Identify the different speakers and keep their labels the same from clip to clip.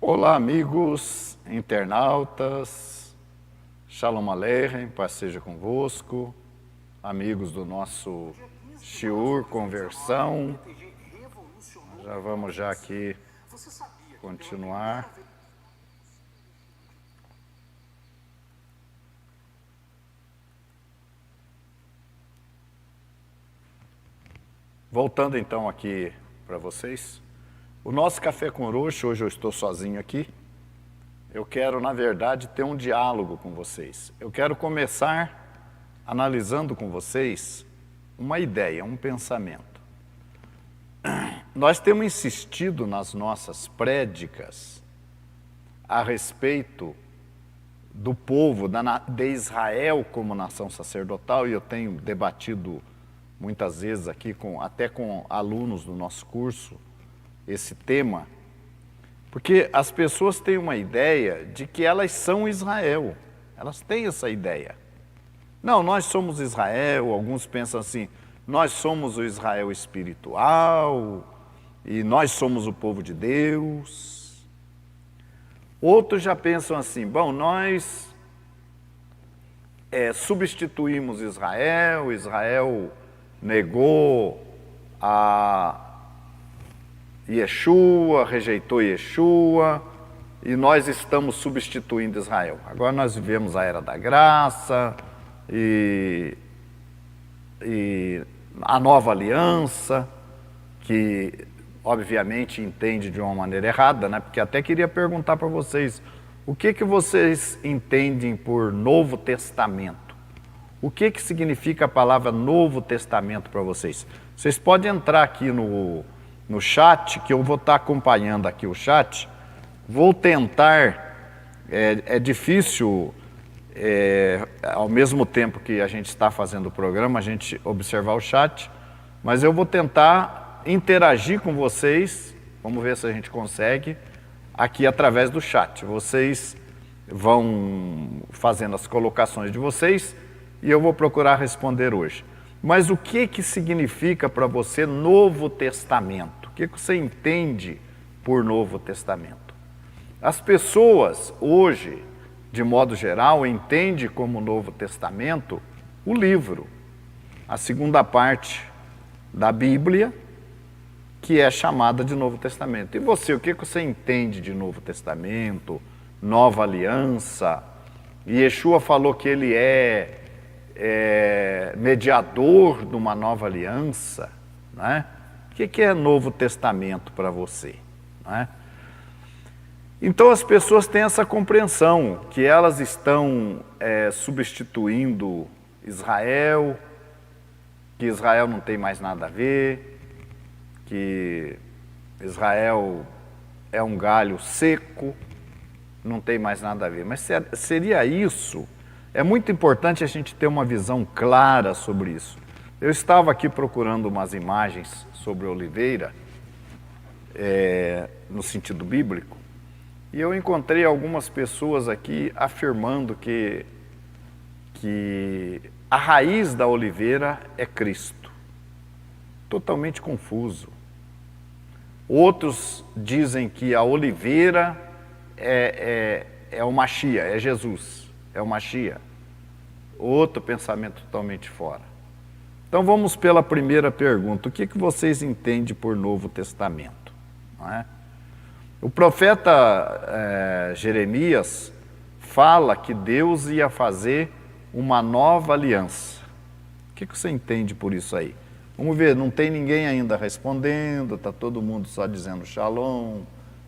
Speaker 1: Olá, amigos, internautas, Shalom Aleichem, paz seja convosco, amigos do nosso Shiur Conversão. Já vamos já aqui continuar. Voltando então aqui para vocês. O nosso Café com Orochi, hoje eu estou sozinho aqui. Eu quero, na verdade, ter um diálogo com vocês. Eu quero começar analisando com vocês uma ideia, um pensamento. Nós temos insistido nas nossas prédicas a respeito do povo, de Israel como nação sacerdotal, e eu tenho debatido muitas vezes aqui, até com alunos do nosso curso, esse tema, porque as pessoas têm uma ideia de que elas são Israel, elas têm essa ideia. Não, nós somos Israel, alguns pensam assim, nós somos o Israel espiritual, e nós somos o povo de Deus. Outros já pensam assim, bom, nós substituímos Israel, Israel negou a Yeshua, rejeitou Yeshua, e nós estamos substituindo Israel. Agora nós vivemos a Era da Graça, e a Nova Aliança, que obviamente entende de uma maneira errada, né? Porque até queria perguntar para vocês, o que vocês entendem por Novo Testamento? O que significa a palavra Novo Testamento para vocês? Vocês podem entrar aqui no chat, que eu vou estar acompanhando aqui o chat. Vou tentar, é difícil, ao mesmo tempo que a gente está fazendo o programa, a gente observar o chat, mas eu vou tentar interagir com vocês, vamos ver se a gente consegue, aqui através do chat. Vocês vão fazendo as colocações de vocês e eu vou procurar responder hoje. Mas o que significa para você Novo Testamento? O que você entende por Novo Testamento? As pessoas hoje, de modo geral, entendem como Novo Testamento o livro, a segunda parte da Bíblia, que é chamada de Novo Testamento. E você, o que você entende de Novo Testamento, Nova Aliança? Yeshua falou que ele é mediador de uma nova aliança, né? O que é Novo Testamento para você, né? Então as pessoas têm essa compreensão que elas estão substituindo Israel, que Israel não tem mais nada a ver, que Israel é um galho seco, não tem mais nada a ver. Mas seria isso? É muito importante a gente ter uma visão clara sobre isso. Eu estava aqui procurando umas imagens sobre oliveira, no sentido bíblico, e eu encontrei algumas pessoas aqui afirmando que a raiz da oliveira é Cristo. Totalmente confuso. Outros dizem que a oliveira é o Mashiach, é Jesus, é o Mashiach. Outro pensamento totalmente fora. Então vamos pela primeira pergunta. O que vocês entendem por Novo Testamento? Não é? O profeta Jeremias fala que Deus ia fazer uma nova aliança. O que você entende por isso aí? Vamos ver, não tem ninguém ainda respondendo, está todo mundo só dizendo Shalom,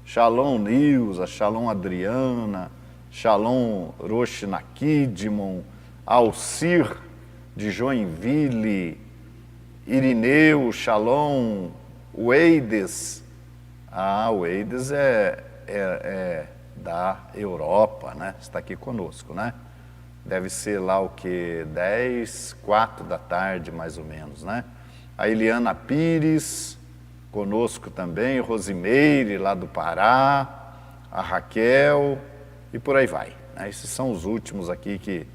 Speaker 1: Shalom Nilza, Shalom Adriana, Shalom Rosh Nakidmon, Alcir de Joinville, Irineu, Shalom, Weides. O Weides é da Europa, né? Está aqui conosco, né? Deve ser lá o que? 4 da tarde, mais ou menos, né? A Eliana Pires, conosco também, Rosimeire, lá do Pará, a Raquel, e por aí vai. Esses são os últimos aqui que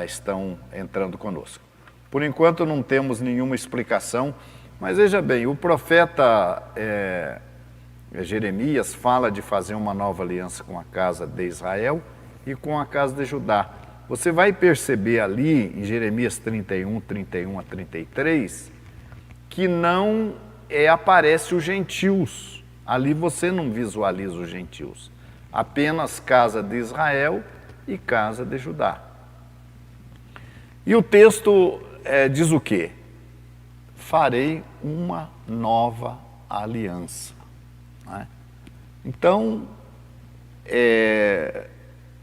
Speaker 1: estão entrando conosco. Por enquanto não temos nenhuma explicação, mas veja bem, o profeta Jeremias fala de fazer uma nova aliança com a casa de Israel e com a casa de Judá. Você vai perceber ali, em Jeremias 31, 31 a 33, que não aparece os gentios. Ali você não visualiza os gentios. Apenas casa de Israel e casa de Judá. E o texto diz o quê? Farei uma nova aliança. Não é? Então,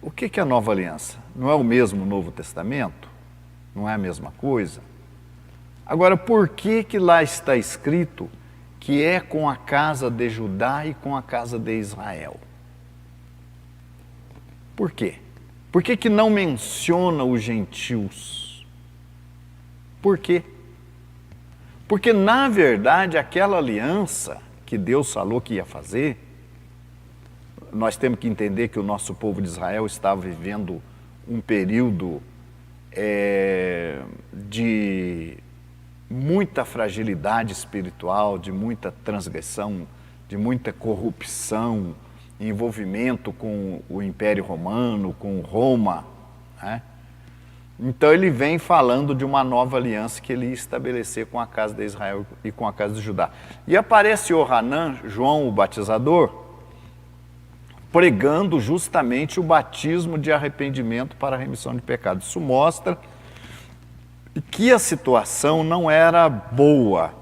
Speaker 1: o que é a nova aliança? Não é o mesmo Novo Testamento? Não é a mesma coisa? Agora, por que lá está escrito que é com a casa de Judá e com a casa de Israel? Por quê? Por que não menciona os gentios? Por quê? Porque, na verdade, aquela aliança que Deus falou que ia fazer, nós temos que entender que o nosso povo de Israel estava vivendo um período de muita fragilidade espiritual, de muita transgressão, de muita corrupção, envolvimento com o Império Romano, com Roma, né? Então ele vem falando de uma nova aliança que ele ia estabelecer com a casa de Israel e com a casa de Judá. E aparece Yohanan, João o batizador, pregando justamente o batismo de arrependimento para a remissão de pecados. Isso mostra que a situação não era boa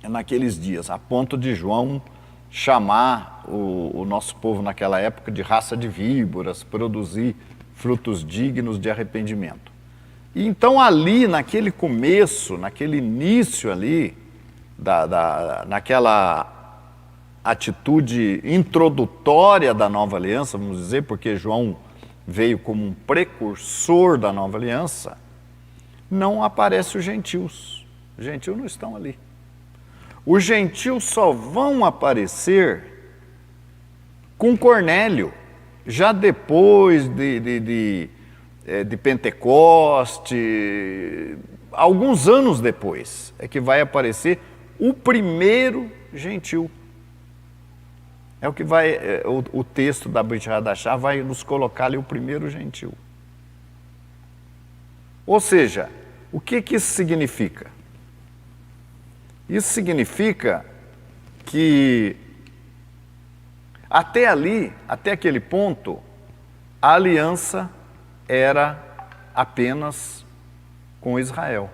Speaker 1: naqueles dias, a ponto de João chamar o nosso povo naquela época de raça de víboras, produzir frutos dignos de arrependimento. E então ali, naquele começo, naquele início ali, naquela atitude introdutória da nova aliança, vamos dizer, porque João veio como um precursor da nova aliança, não aparecem os gentios. Os gentios não estão ali. Os gentios só vão aparecer com Cornélio, já depois de Pentecoste, alguns anos depois, é que vai aparecer o primeiro gentil. É o que vai, o texto da Brit Hadashah vai nos colocar ali o primeiro gentil. Ou seja, o que isso significa? Isso significa que até ali, até aquele ponto, a aliança era apenas com Israel.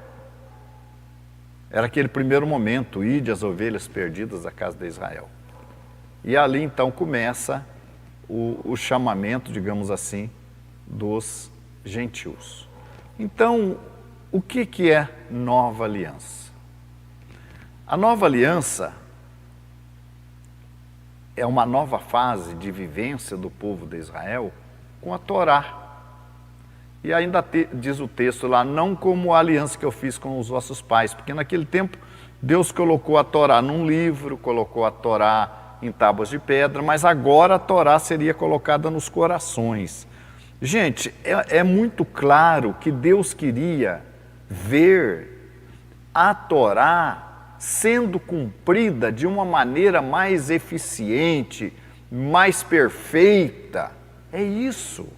Speaker 1: Era aquele primeiro momento, ide as ovelhas perdidas da casa de Israel. E ali então começa o chamamento, digamos assim, dos gentios. Então, o que é nova aliança? A nova aliança é uma nova fase de vivência do povo de Israel com a Torá. E ainda diz o texto lá, não como a aliança que eu fiz com os vossos pais, porque naquele tempo Deus colocou a Torá num livro, colocou a Torá em tábuas de pedra, mas agora a Torá seria colocada nos corações. Gente, é muito claro que Deus queria ver a Torá sendo cumprida de uma maneira mais eficiente, mais perfeita. É isso.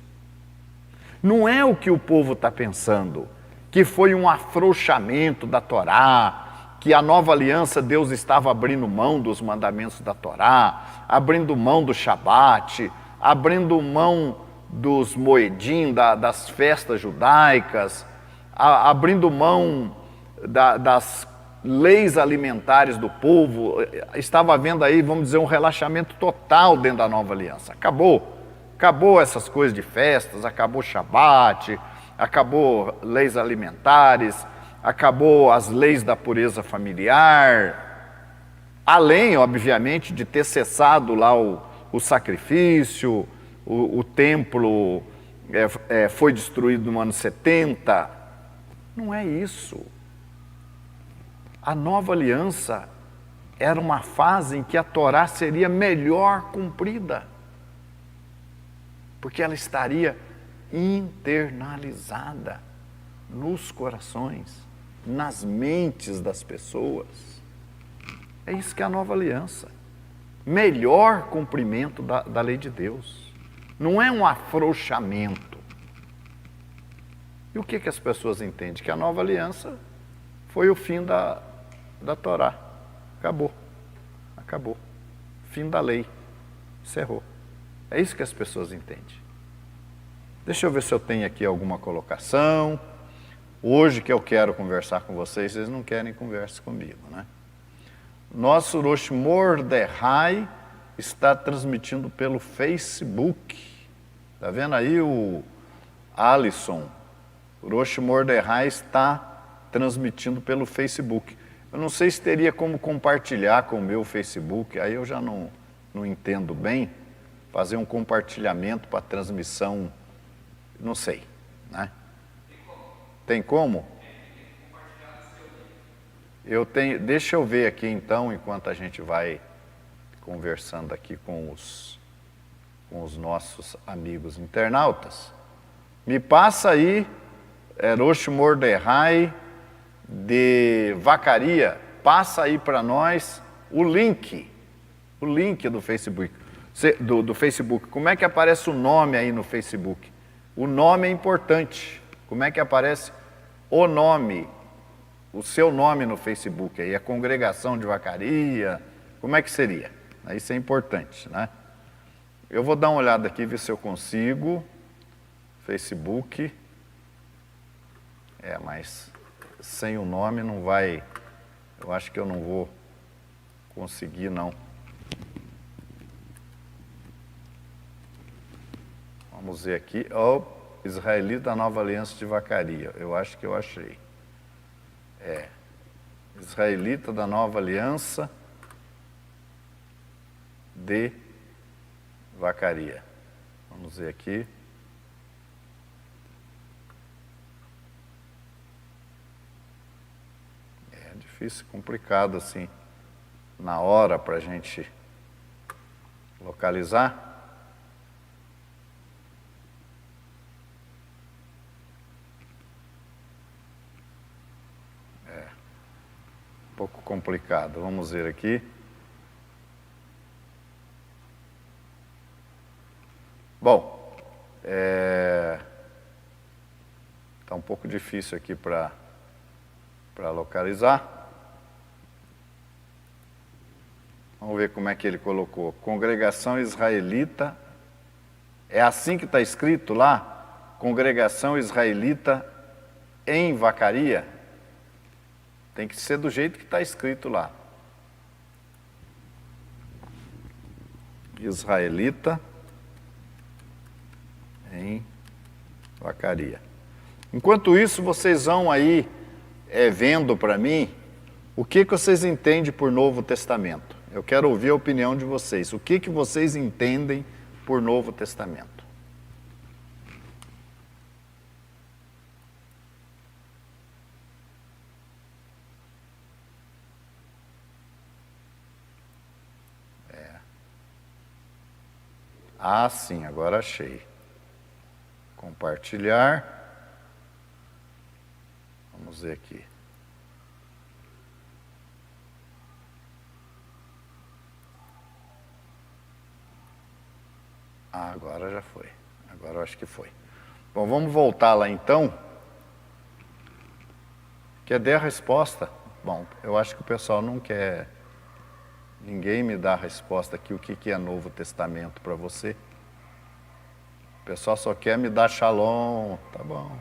Speaker 1: Não é o que o povo está pensando, que foi um afrouxamento da Torá, que a nova aliança Deus estava abrindo mão dos mandamentos da Torá, abrindo mão do Shabat, abrindo mão dos moedim, das festas judaicas, abrindo mão das leis alimentares do povo. Estava havendo aí, vamos dizer, um relaxamento total dentro da nova aliança. Acabou essas coisas de festas, acabou Shabat, acabou leis alimentares, acabou as leis da pureza familiar, além, obviamente, de ter cessado lá o sacrifício, o templo foi destruído no ano 70. Não é isso. A nova aliança era uma fase em que a Torá seria melhor cumprida, porque ela estaria internalizada nos corações, nas mentes das pessoas. É isso que é a nova aliança. melhor cumprimento da lei de Deus. Não é um afrouxamento. E o que as pessoas entendem? Que a nova aliança foi o fim da Torá. Acabou. Acabou. Fim da lei. Encerrou. É isso que as pessoas entendem. Deixa eu ver se eu tenho aqui alguma colocação. Hoje que eu quero conversar com vocês, vocês não querem conversa comigo, né? Nosso Rosh Mordechai está transmitindo pelo Facebook. Tá vendo aí o Alisson? O Rosh Mordechai está transmitindo pelo Facebook. Eu não sei se teria como compartilhar com o meu Facebook, aí eu já não entendo bem. Fazer um compartilhamento para transmissão, não sei, né? Tem como? Deixa eu ver aqui então, enquanto a gente vai conversando aqui com os nossos amigos internautas. Me passa aí, Rosh Mordechai de Vacaria, passa aí para nós o link do Facebook. Do Facebook. Como é que aparece o nome aí no Facebook? O nome é importante. Como é que aparece o nome, o seu nome no Facebook aí? A congregação de Vacaria, como é que seria? Isso é importante, né? Eu vou dar uma olhada aqui, ver se eu consigo. Facebook. Mas sem o nome não vai... Eu acho que eu não vou conseguir, não. Vamos ver aqui. Israelita da Nova Aliança de Vacaria. Eu acho que eu achei. Israelita da Nova Aliança de Vacaria. Vamos ver aqui. É difícil, complicado assim, na hora para a gente localizar. Um pouco complicado. Vamos ver aqui. Bom, está um pouco difícil aqui para localizar. Vamos ver como é que ele colocou. Congregação Israelita. É assim que está escrito lá? Congregação Israelita em Vacaria? Tem que ser do jeito que está escrito lá. Israelita em Vacaria. Enquanto isso, vocês vão aí vendo para mim o que vocês entendem por Novo Testamento. Eu quero ouvir a opinião de vocês. O que vocês entendem por Novo Testamento? Ah, sim, agora achei. Compartilhar. Vamos ver aqui. Ah, agora já foi. Agora eu acho que foi. Bom, vamos voltar lá então. Quer dar a resposta? Bom, eu acho que o pessoal não quer... Ninguém me dá a resposta aqui, o que é Novo Testamento para você. O pessoal só quer me dar shalom. Tá bom,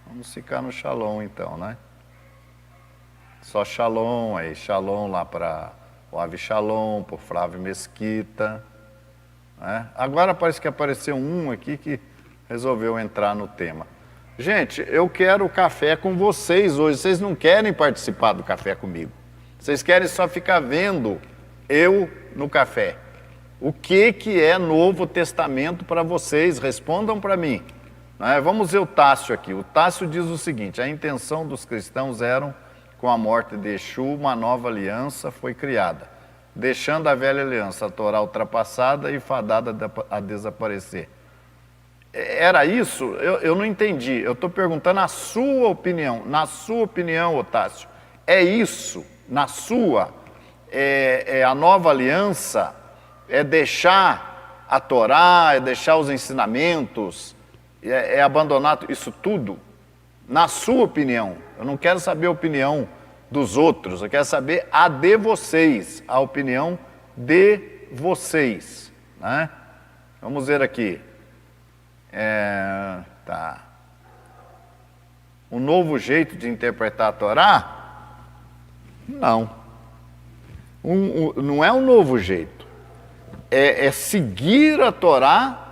Speaker 1: vamos ficar no shalom então, né? Só shalom aí, shalom lá para o Avishalom, para o Flávio Mesquita. Né? Agora parece que apareceu um aqui que resolveu entrar no tema. Gente, eu quero café com vocês hoje. Vocês não querem participar do café comigo. Vocês querem só ficar vendo eu no café. O que é Novo Testamento para vocês? Respondam para mim. Vamos ver o Tássio aqui. O Tássio diz o seguinte: a intenção dos cristãos era, com a morte de Exu, uma nova aliança foi criada, deixando a velha aliança, a Torá ultrapassada e fadada a desaparecer. Era isso? Eu não entendi. Eu estou perguntando a sua opinião. Na sua opinião, Otácio, é isso? Na sua? A nova aliança É deixar a Torá, é deixar os ensinamentos, é abandonar isso tudo? Na sua opinião, eu não quero saber a opinião dos outros, eu quero saber a de vocês, a opinião de vocês, né? Vamos ver aqui. Tá. Um novo jeito de interpretar a Torá? Não. Não é um novo jeito. É seguir a Torá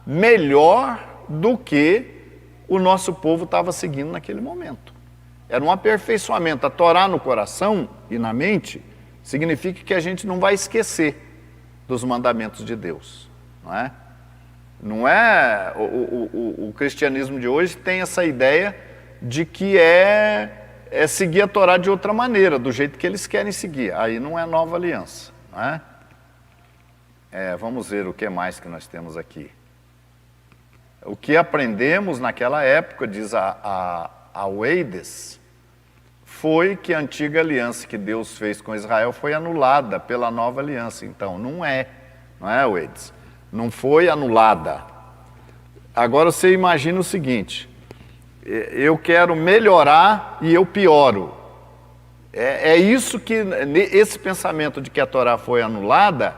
Speaker 1: melhor do que o nosso povo estava seguindo naquele momento. Era um aperfeiçoamento. A Torá no coração e na mente significa que a gente não vai esquecer dos mandamentos de Deus, não é? Não é o cristianismo de hoje tem essa ideia de que é seguir a Torá de outra maneira, do jeito que eles querem seguir. Aí não é nova aliança, não é? Vamos ver o que mais que nós temos aqui. O que aprendemos naquela época, diz a Weides, foi que a antiga aliança que Deus fez com Israel foi anulada pela nova aliança. Então, não é, Weides? Não foi anulada. Agora você imagina o seguinte, eu quero melhorar e eu pioro. É isso que, esse pensamento de que a Torá foi anulada,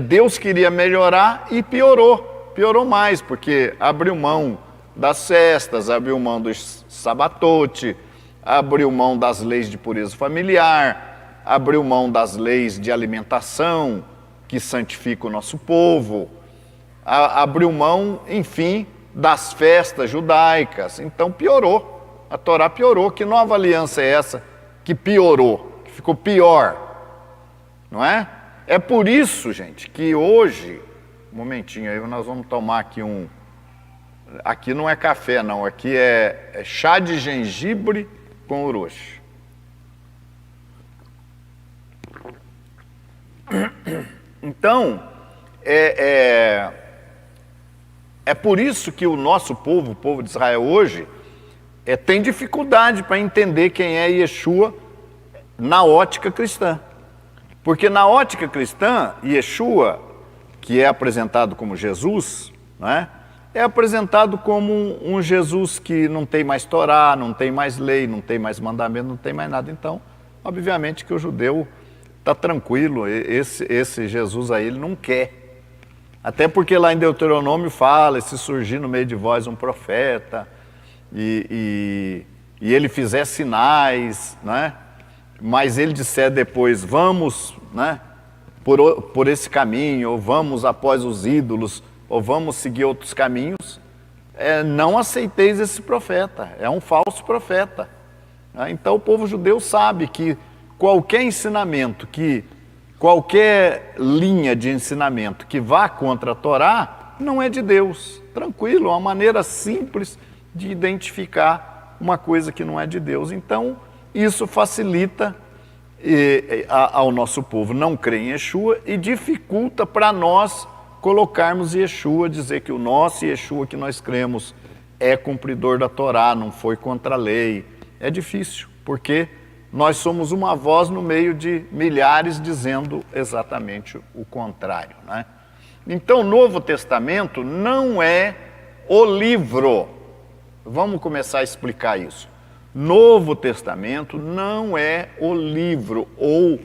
Speaker 1: Deus queria melhorar e piorou mais, porque abriu mão das festas, abriu mão dos sabatote, abriu mão das leis de pureza familiar, abriu mão das leis de alimentação, que santifica o nosso povo, abriu mão, enfim, das festas judaicas. Então piorou, a Torá piorou. Que nova aliança é essa que piorou, que ficou pior? Não é? É por isso, gente, que hoje, um momentinho aí, nós vamos tomar aqui aqui não é café não, aqui é chá de gengibre com uroxi. Então, é por isso que o nosso povo, o povo de Israel hoje, tem dificuldade para entender quem é Yeshua na ótica cristã. Porque na ótica cristã, Yeshua, que é apresentado como Jesus, né, é apresentado como um Jesus que não tem mais Torá, não tem mais lei, não tem mais mandamento, não tem mais nada. Então, obviamente que o judeu está tranquilo, esse Jesus aí ele não quer. Até porque lá em Deuteronômio fala, se surgir no meio de vós um profeta e ele fizer sinais, né? Mas ele disser depois, vamos, né, por esse caminho, ou vamos após os ídolos, ou vamos seguir outros caminhos, não aceiteis esse profeta, é um falso profeta. Né? Então o povo judeu sabe que qualquer ensinamento, qualquer linha de ensinamento que vá contra a Torá, não é de Deus. Tranquilo, é uma maneira simples de identificar uma coisa que não é de Deus. Então, isso facilita ao nosso povo não crer em Yeshua e dificulta para nós colocarmos Yeshua, dizer que o nosso Yeshua que nós cremos é cumpridor da Torá, não foi contra a lei. É difícil, porque nós somos uma voz no meio de milhares dizendo exatamente o contrário, né? Então, o Novo Testamento não é o livro. Vamos começar a explicar isso. Novo Testamento não é o livro ou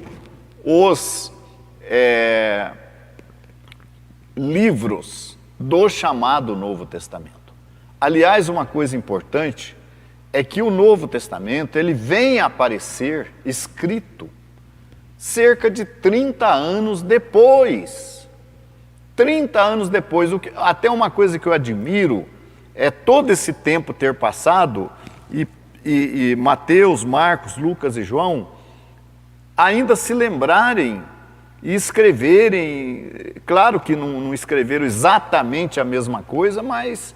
Speaker 1: os livros do chamado Novo Testamento. Aliás, uma coisa importante é que o Novo Testamento ele vem a aparecer escrito cerca de 30 anos depois. 30 anos depois. Até uma coisa que eu admiro é todo esse tempo ter passado e Mateus, Marcos, Lucas e João ainda se lembrarem e escreverem. Claro que não escreveram exatamente a mesma coisa, mas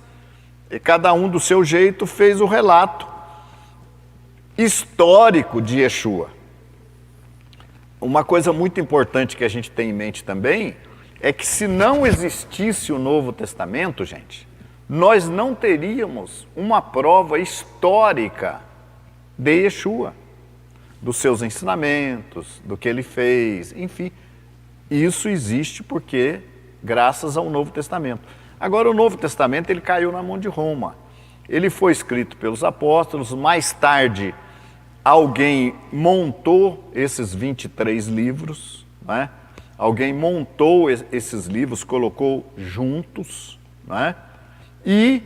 Speaker 1: cada um do seu jeito fez o relato histórico de Yeshua. Uma coisa muito importante que a gente tem em mente também é que se não existisse o Novo Testamento, gente, nós não teríamos uma prova histórica de Yeshua. dos seus ensinamentos, do que ele fez, enfim. Isso existe porque, graças ao Novo Testamento. Agora, o Novo Testamento ele caiu na mão de Roma. Ele foi escrito pelos apóstolos, mais tarde alguém montou esses 23 livros, né? Alguém montou esses livros, colocou juntos, né? E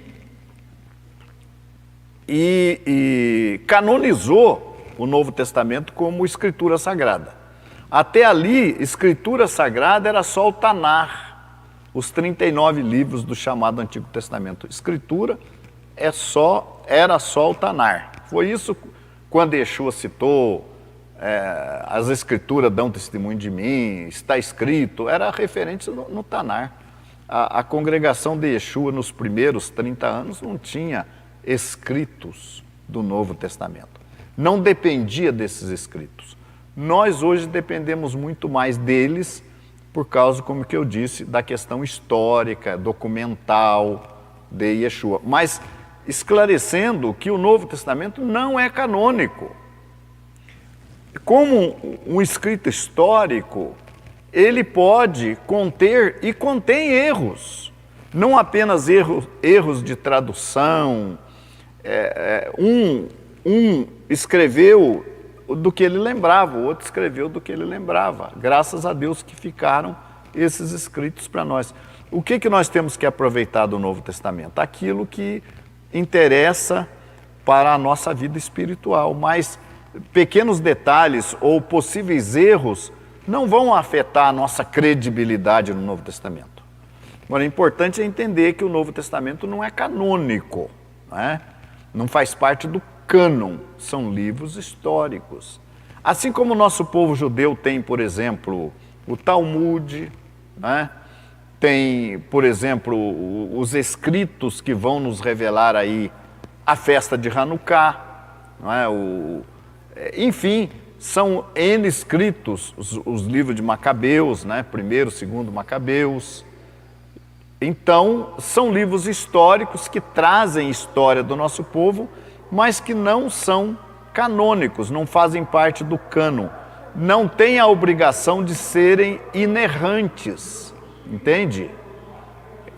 Speaker 1: canonizou o Novo Testamento como escritura sagrada. Até ali, escritura sagrada era só o Tanar, os 39 livros do chamado Antigo Testamento. Escritura era só o Tanar. Foi isso quando Yeshua citou, as escrituras dão testemunho de mim, está escrito, era referente no Tanar. A congregação de Yeshua nos primeiros 30 anos não tinha escritos do Novo Testamento. Não dependia desses escritos. Nós hoje dependemos muito mais deles por causa, como que eu disse, da questão histórica, documental de Yeshua. Mas esclarecendo que o Novo Testamento não é canônico. Como um escrito histórico, ele pode conter e contém erros. Não apenas erros de tradução. Um escreveu do que ele lembrava, o outro escreveu do que ele lembrava. Graças a Deus que ficaram esses escritos para nós. O que nós temos que aproveitar do Novo Testamento? Aquilo que interessa para a nossa vida espiritual, mas pequenos detalhes ou possíveis erros não vão afetar a nossa credibilidade no Novo Testamento. Agora, o importante é entender que o Novo Testamento não é canônico, né? Não faz parte do cânon, são livros históricos. Assim como o nosso povo judeu tem, por exemplo, o Talmud, né? Tem, por exemplo, os escritos que vão nos revelar aí a festa de Hanukkah, não é? Enfim, são N escritos, os livros de Macabeus, né? Primeiro, segundo Macabeus. Então, são livros históricos que trazem história do nosso povo, mas que não são canônicos, não fazem parte do cânon. Não têm a obrigação de serem inerrantes, entende?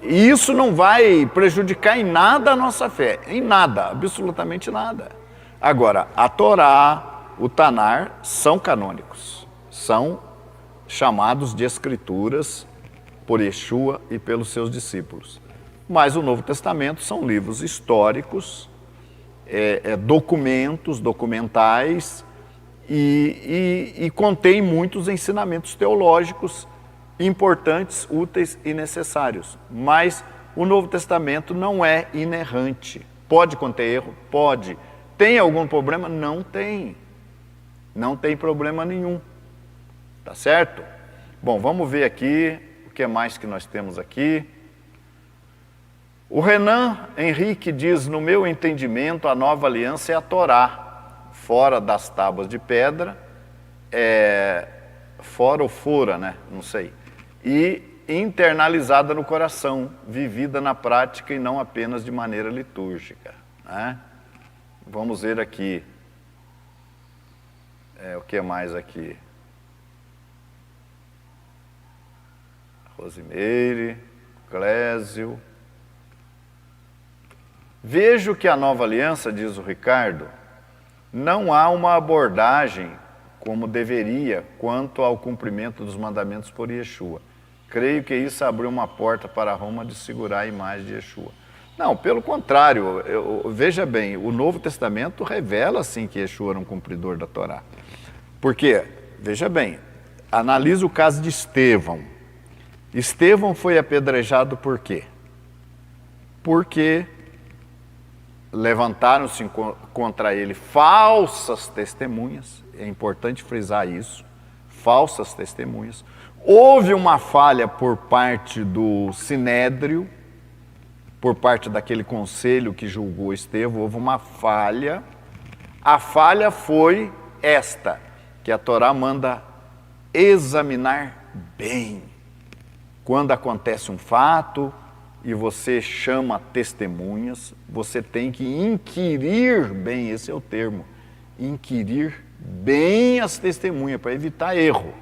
Speaker 1: E isso não vai prejudicar em nada a nossa fé, em nada, absolutamente nada. Agora, a Torá, o Tanar são canônicos, são chamados de escrituras por Yeshua e pelos seus discípulos. Mas o Novo Testamento são livros históricos, documentais e contém muitos ensinamentos teológicos importantes, úteis e necessários. Mas o Novo Testamento não é inerrante. Pode conter erro? Pode. Tem algum problema? Não tem. Não tem problema nenhum. Tá certo? Bom, vamos ver aqui o que mais que nós temos aqui. O Renan Henrique diz, no meu entendimento, a nova aliança é a Torá, fora das tábuas de pedra, fora ou fora, né? Não sei. E internalizada no coração, vivida na prática e não apenas de maneira litúrgica, né? Vamos ver aqui. O que mais aqui? Rosimeire, Clésio. Vejo que a nova aliança, diz o Ricardo, não há uma abordagem como deveria quanto ao cumprimento dos mandamentos por Yeshua. Creio que isso abriu uma porta para Roma de segurar a imagem de Yeshua. Não, pelo contrário, veja bem, o Novo Testamento revela sim que Yeshua era um cumpridor da Torá. Porque, veja bem, analisa o caso de Estevão. Estevão foi apedrejado por quê? Porque levantaram-se contra ele falsas testemunhas, é importante frisar isso, falsas testemunhas. Houve uma falha por parte do Sinédrio, por parte daquele conselho que julgou Estevão, houve uma falha. A falha foi esta, que a Torá manda examinar bem. Quando acontece um fato e você chama testemunhas, você tem que inquirir bem, esse é o termo, inquirir bem as testemunhas, para evitar erro,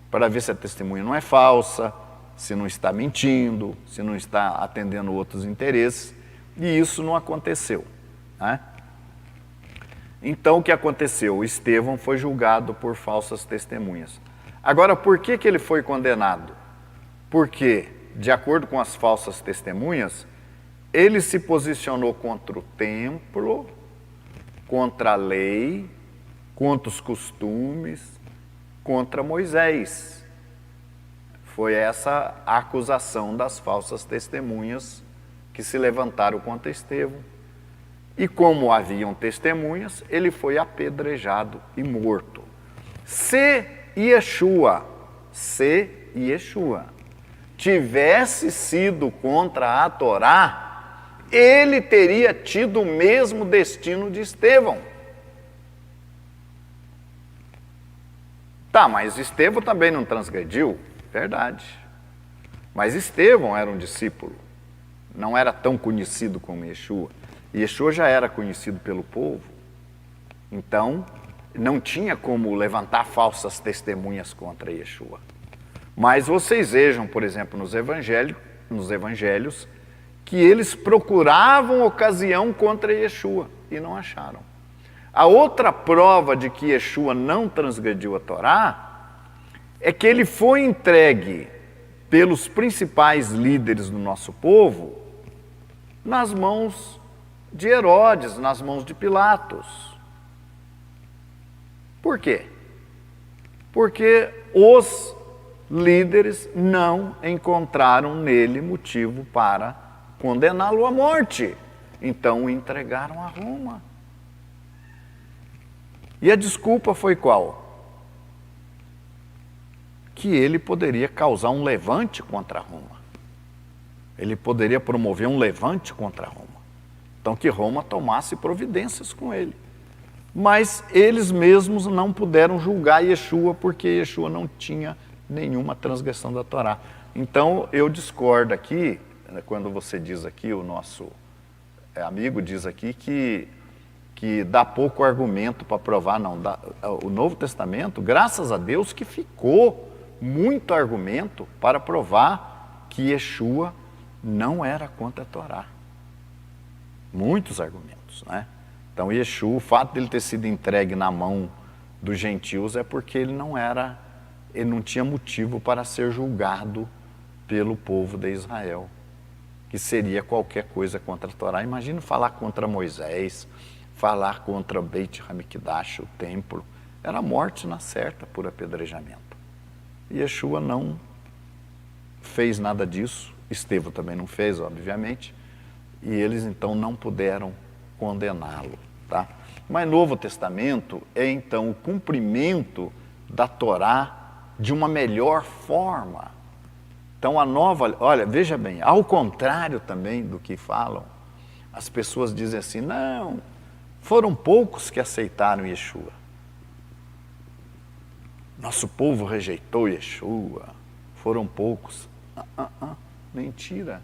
Speaker 1: para ver se a testemunha não é falsa, se não está mentindo, se não está atendendo outros interesses, e isso não aconteceu, né? Então, o que aconteceu? Estevão foi julgado por falsas testemunhas. Agora, por que ele foi condenado? Porque, de acordo com as falsas testemunhas, ele se posicionou contra o templo, contra a lei, contra os costumes, contra Moisés. Foi essa a acusação das falsas testemunhas que se levantaram contra Estevão. E como haviam testemunhas, ele foi apedrejado e morto. Se Yeshua tivesse sido contra a Torá, ele teria tido o mesmo destino de Estevão. Tá, mas Estevão também não transgrediu? Verdade. Mas Estevão era um discípulo, não era tão conhecido como Yeshua. Yeshua já era conhecido pelo povo, então não tinha como levantar falsas testemunhas contra Yeshua. Mas vocês vejam, por exemplo, nos evangelhos, que eles procuravam ocasião contra Yeshua e não acharam. A outra prova de que Yeshua não transgrediu a Torá é que ele foi entregue pelos principais líderes do nosso povo nas mãos de Herodes, nas mãos de Pilatos. Por quê? Porque os líderes não encontraram nele motivo para condená-lo à morte. Então o entregaram a Roma. E a desculpa foi qual? Que ele poderia causar um levante contra Roma. Ele poderia promover um levante contra Roma. Então que Roma tomasse providências com ele. Mas eles mesmos não puderam julgar Yeshua, porque Yeshua não tinha nenhuma transgressão da Torá. Então eu discordo aqui, quando você diz aqui, o nosso amigo diz aqui que dá pouco argumento para provar, não. O Novo Testamento, graças a Deus, que ficou muito argumento para provar que Yeshua não era contra a Torá. Muitos argumentos, né? Então Yeshua, o fato de ele ter sido entregue na mão dos gentios é porque ele não tinha motivo para ser julgado pelo povo de Israel, que seria qualquer coisa contra a Torá. Imagina falar contra Moisés, falar contra Beit Hamikdash, o templo, era morte na certa por apedrejamento. E Yeshua não fez nada disso, Estevão também não fez, obviamente, e eles então não puderam condená-lo, tá? Mas Novo Testamento é então o cumprimento da Torá de uma melhor forma. Então olha, veja bem, ao contrário também do que falam, as pessoas dizem assim, não, foram poucos que aceitaram Yeshua. Nosso povo rejeitou Yeshua, foram poucos. Mentira.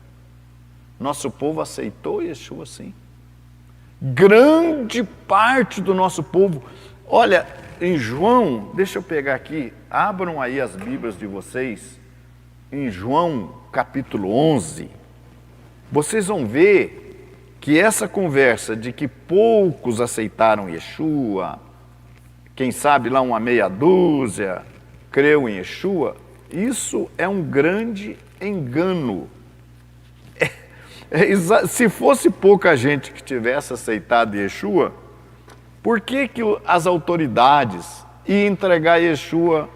Speaker 1: Nosso povo aceitou Yeshua, sim. Grande parte do nosso povo. Olha, em João, deixa eu pegar aqui, abram aí as Bíblias de vocês, em João capítulo 11, vocês vão ver que essa conversa de que poucos aceitaram Yeshua, quem sabe lá uma meia dúzia creu em Yeshua, isso é um grande engano. Se fosse pouca gente que tivesse aceitado Yeshua, por que as autoridades iam entregar Yeshua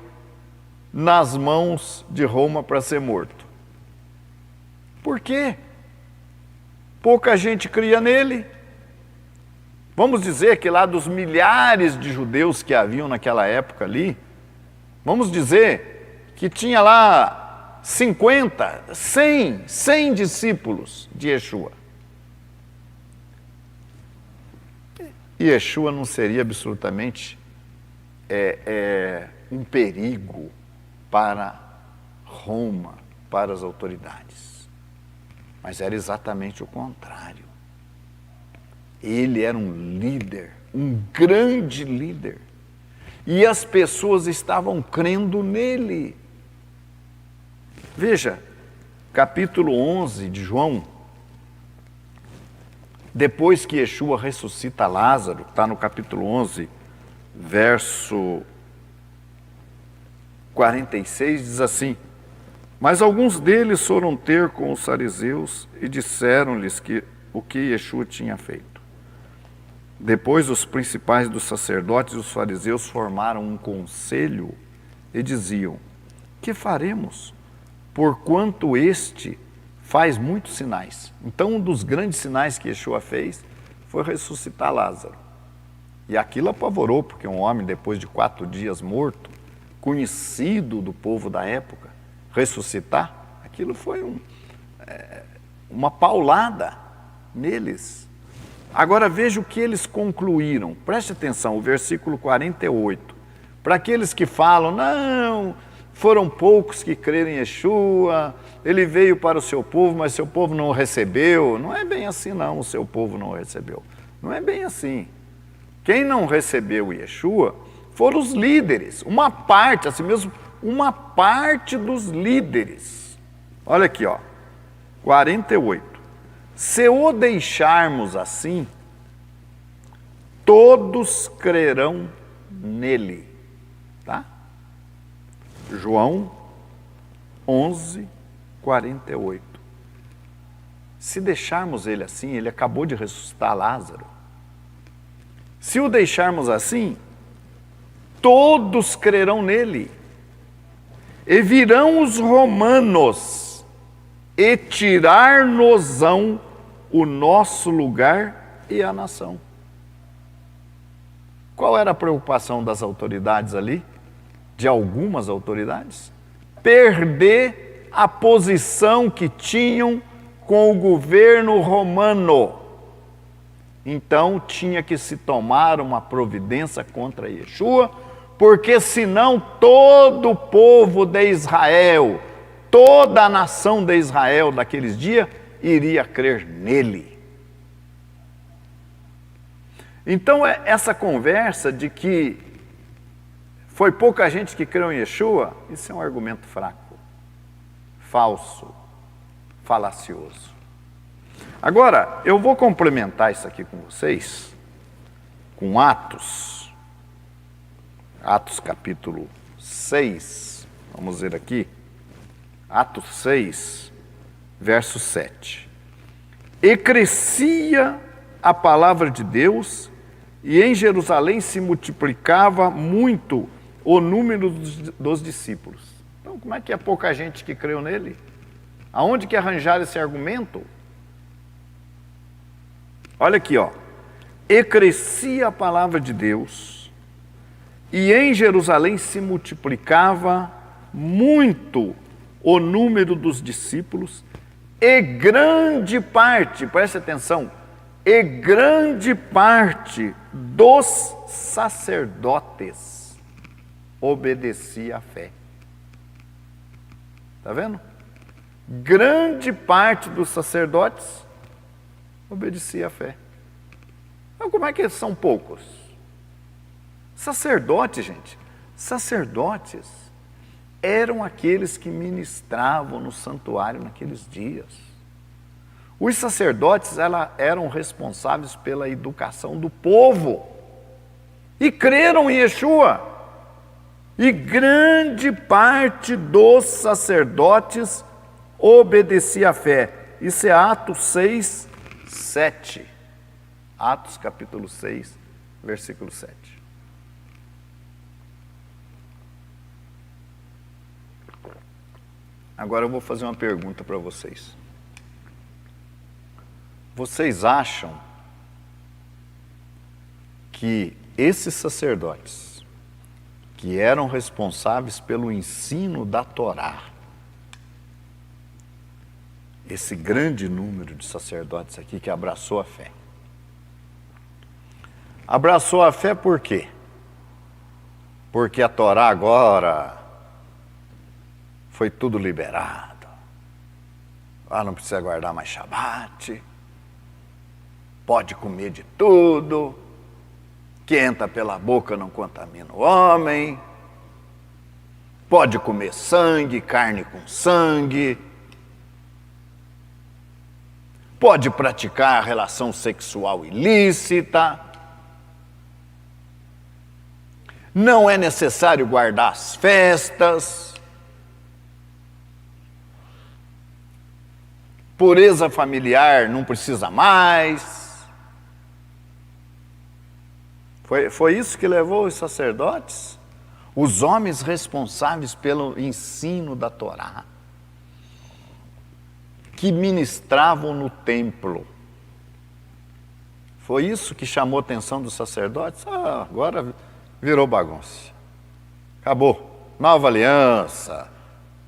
Speaker 1: nas mãos de Roma para ser morto? Por quê? Pouca gente cria nele. Vamos dizer que lá dos milhares de judeus que haviam naquela época ali, vamos dizer que tinha lá 50, 100 discípulos de Yeshua. E Yeshua não seria absolutamente um perigo para Roma, para as autoridades. Mas era exatamente o contrário. Ele era um líder um grande líder. E as pessoas estavam crendo nele. Veja, capítulo 11 de João, depois que Yeshua ressuscita Lázaro, está no capítulo 11, verso 46, diz assim: mas alguns deles foram ter com os fariseus e disseram-lhes o que Yeshua tinha feito. Depois os principais dos sacerdotes e os fariseus formaram um conselho e diziam: que faremos? Porquanto este faz muitos sinais. Então um dos grandes sinais que Yeshua fez foi ressuscitar Lázaro. E aquilo apavorou, porque um homem depois de 4 dias morto, conhecido do povo da época, ressuscitar, aquilo foi uma paulada neles. Agora veja o que eles concluíram. Preste atenção, o versículo 48. Para aqueles que falam, não, foram poucos que creram em Yeshua, ele veio para o seu povo, mas seu povo não o recebeu. Não é bem assim não, o seu povo não o recebeu. Não é bem assim. Quem não recebeu Yeshua foram os líderes, uma parte, assim mesmo, uma parte dos líderes. Olha aqui, ó, 48. Se o deixarmos assim, todos crerão nele. Tá? João 11, 48. Se deixarmos ele assim, ele acabou de ressuscitar Lázaro. Se o deixarmos assim, todos crerão nele. E virão os romanos e tirar-nos-ão o nosso lugar e a nação. Qual era a preocupação das autoridades ali? De algumas autoridades? Perder a posição que tinham com o governo romano. Então tinha que se tomar uma providência contra Yeshua, porque senão todo o povo de Israel, toda a nação de Israel daqueles dias iria crer nele. Então essa conversa de que foi pouca gente que creu em Yeshua, isso é um argumento fraco, falso, falacioso. Agora, eu vou complementar isso aqui com vocês, com Atos capítulo 6, vamos ver aqui, Atos 6, verso 7. E crescia a palavra de Deus, e em Jerusalém se multiplicava muito o número dos discípulos. Então, como é que é pouca gente que creu nele? Aonde que arranjaram esse argumento? Olha aqui, ó. E crescia a palavra de Deus, e em Jerusalém se multiplicava muito o número dos discípulos, e grande parte, preste atenção, e grande parte dos sacerdotes obedecia à fé. Está vendo? Grande parte dos sacerdotes obedecia à fé. Então, como é que são poucos? Sacerdotes, gente, sacerdotes eram aqueles que ministravam no santuário naqueles dias. Os sacerdotes eram responsáveis pela educação do povo e creram em Yeshua. E grande parte dos sacerdotes obedecia à fé. Isso é Atos 6, 7. Atos capítulo 6, versículo 7. Agora eu vou fazer uma pergunta para vocês. Vocês acham que esses sacerdotes, que eram responsáveis pelo ensino da Torá, esse grande número de sacerdotes aqui que abraçou a fé, abraçou a fé por quê? Porque a Torá agora foi tudo liberado. Não precisa guardar mais Shabat, pode comer de tudo. que entra pela boca não contamina o homem, pode comer sangue, carne com sangue, pode praticar relação sexual ilícita, não é necessário guardar as festas, pureza familiar não precisa mais. Foi isso que levou os sacerdotes, os homens responsáveis pelo ensino da Torá, que ministravam no templo. Foi isso que chamou a atenção dos sacerdotes? Agora virou bagunça. Acabou. Nova aliança,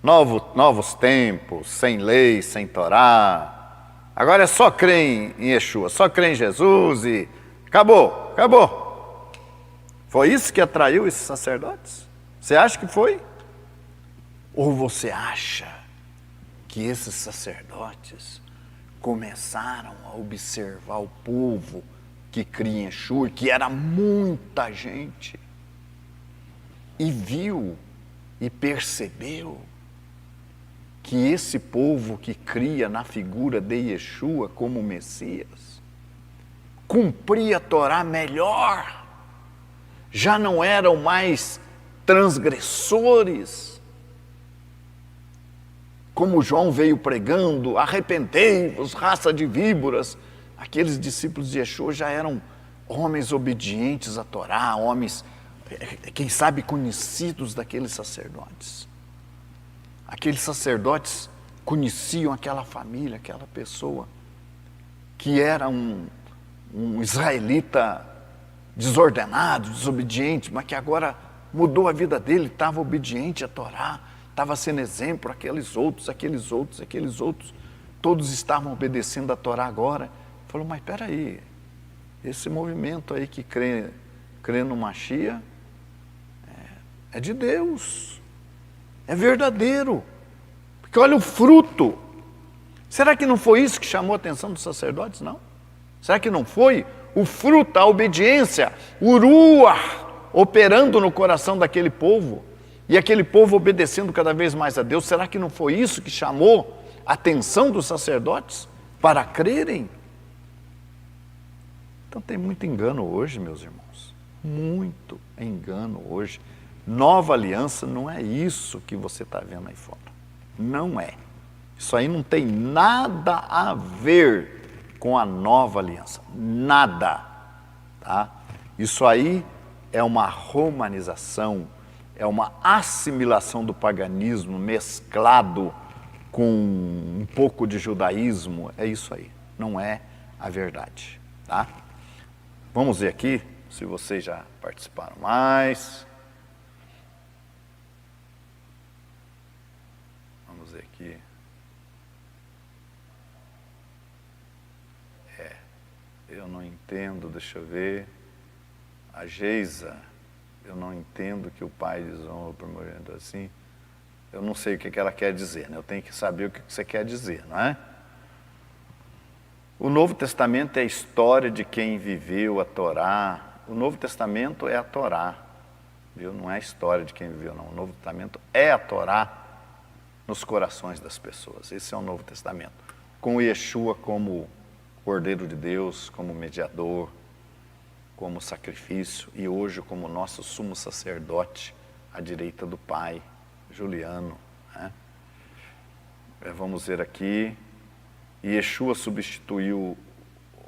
Speaker 1: novos tempos, sem lei, sem Torá. Agora é só crer em Yeshua, só crer em Jesus e acabou. Foi isso que atraiu esses sacerdotes? Você acha que foi? Ou você acha que esses sacerdotes começaram a observar o povo que cria em Yeshua, que era muita gente, e viu e percebeu que esse povo que cria na figura de Yeshua como Messias cumpria a Torá melhor, já não eram mais transgressores, como João veio pregando, arrependei-vos, raça de víboras. Aqueles discípulos de Yeshua já eram homens obedientes à Torá, homens, quem sabe, conhecidos daqueles sacerdotes. Aqueles sacerdotes conheciam aquela família, aquela pessoa, que era um israelita desordenado, desobediente, mas que agora mudou a vida dele, estava obediente à Torá, estava sendo exemplo, aqueles outros, todos estavam obedecendo a Torá agora. Falou, mas espera aí, esse movimento aí que crê no Mashiach é de Deus, é verdadeiro, porque olha o fruto. Será que não foi isso que chamou a atenção dos sacerdotes, não? Será que não foi o fruto, a obediência, o ruach operando no coração daquele povo, e aquele povo obedecendo cada vez mais a Deus? Será que não foi isso que chamou a atenção dos sacerdotes para crerem? Então tem muito engano hoje, meus irmãos, muito engano hoje. Nova aliança não é isso que você está vendo aí fora, não é. Isso aí não tem nada a ver com a nova aliança, nada, tá? Isso aí é uma romanização, é uma assimilação do paganismo mesclado com um pouco de judaísmo, é isso aí, não é a verdade, tá? Vamos ver aqui, se vocês já participaram mais. Vamos ver aqui. Eu não entendo, deixa eu ver. A Geisa, eu não entendo que o pai desonra o primogênito assim. Eu não sei o que ela quer dizer, né? Eu tenho que saber o que você quer dizer, não é? O Novo Testamento é a história de quem viveu a Torá. O Novo Testamento é a Torá, viu? Não é a história de quem viveu, não. O Novo Testamento é a Torá nos corações das pessoas. Esse é o Novo Testamento. Com o Yeshua como Cordeiro de Deus, como mediador, como sacrifício, e hoje como nosso sumo sacerdote à direita do Pai, Juliano, né? Vamos ver aqui, Yeshua substituiu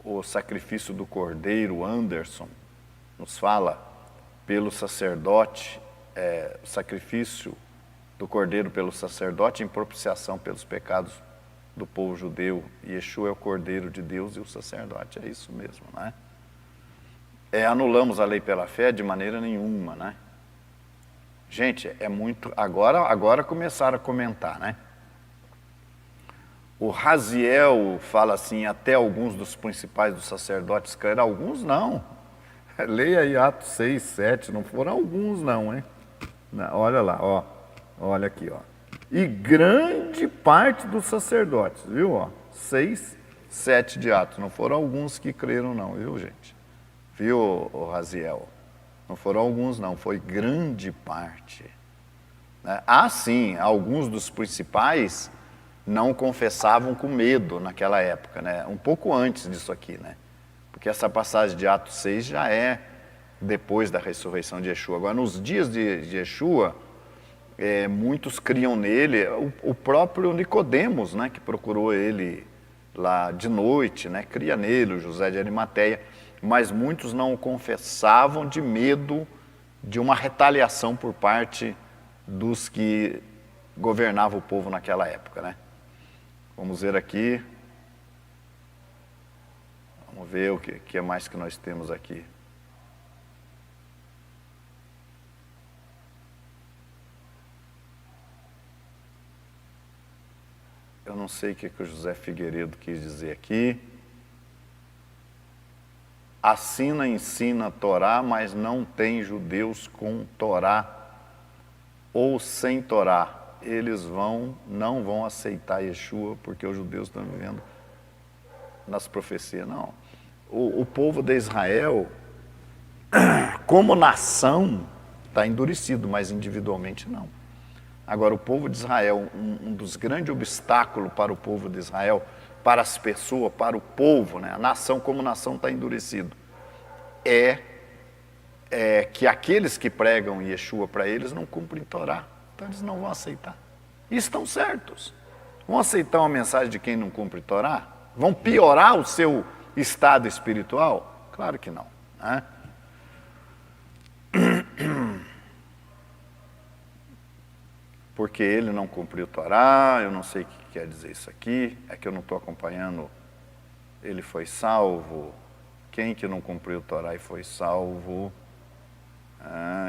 Speaker 1: o sacrifício do Cordeiro. Anderson nos fala, pelo sacerdote, o sacrifício do Cordeiro pelo sacerdote em propiciação pelos pecados do povo judeu. Yeshua é o Cordeiro de Deus e o sacerdote, é isso mesmo, né? Anulamos a lei pela fé? De maneira nenhuma, né? Gente, é muito... Agora começaram a comentar, né? O Raziel fala assim, até alguns dos principais dos sacerdotes creram. Alguns não. Leia aí Atos 6, 7, não foram alguns não, hein? Olha lá, ó. Olha aqui, ó. E grande parte dos sacerdotes, viu? Ó, 6, 7 de Atos. Não foram alguns que creram não, viu, gente? viu, o Raziel? Não foram alguns, não, foi grande parte. Né? Sim, alguns dos principais não confessavam com medo naquela época, né? Um pouco antes disso aqui, né? Porque essa passagem de Atos 6 já é depois da ressurreição de Yeshua. Agora, nos dias de Yeshua, muitos criam nele, o próprio Nicodemos, né, que procurou ele lá de noite, né, cria nele, o José de Arimateia, mas muitos não o confessavam de medo de uma retaliação por parte dos que governavam o povo naquela época, né? Vamos ver aqui, vamos ver o que é mais que nós temos aqui. Eu não sei o que o José Figueiredo quis dizer aqui. Assina, ensina a Torá, mas não tem judeus com Torá ou sem Torá. Eles não vão aceitar Yeshua porque os judeus estão vivendo nas profecias. Não. O povo de Israel, como nação, está endurecido, mas individualmente não. Agora, o povo de Israel, um dos grandes obstáculos para o povo de Israel, para as pessoas, para o povo, né? A nação como nação está endurecido, é que aqueles que pregam Yeshua para eles não cumprem Torá, então eles não vão aceitar. E estão certos. Vão aceitar uma mensagem de quem não cumpre Torá? Vão piorar o seu estado espiritual? Claro que não, né? Porque ele não cumpriu Torá, eu não sei o que quer dizer isso aqui, é que eu não estou acompanhando, ele foi salvo, quem que não cumpriu Torá e foi salvo?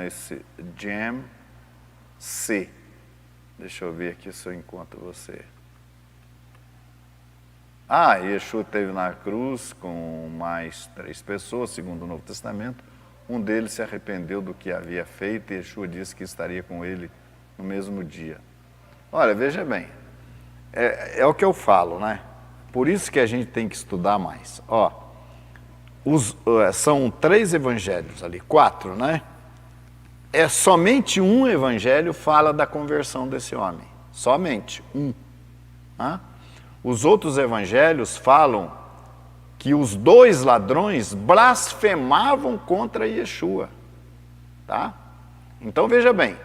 Speaker 1: Esse Jam C. Deixa eu ver aqui se eu encontro você. Yeshua esteve na cruz com mais 3 pessoas, segundo o Novo Testamento. Um deles se arrependeu do que havia feito e Yeshua disse que estaria com ele no mesmo dia. Olha, veja bem, é o que eu falo, né? Por isso que a gente tem que estudar mais. São 3 evangelhos ali, 4, né? Somente um evangelho fala da conversão desse homem. Somente um. Né? Os outros evangelhos falam que os 2 ladrões blasfemavam contra Yeshua. Tá? Então veja bem,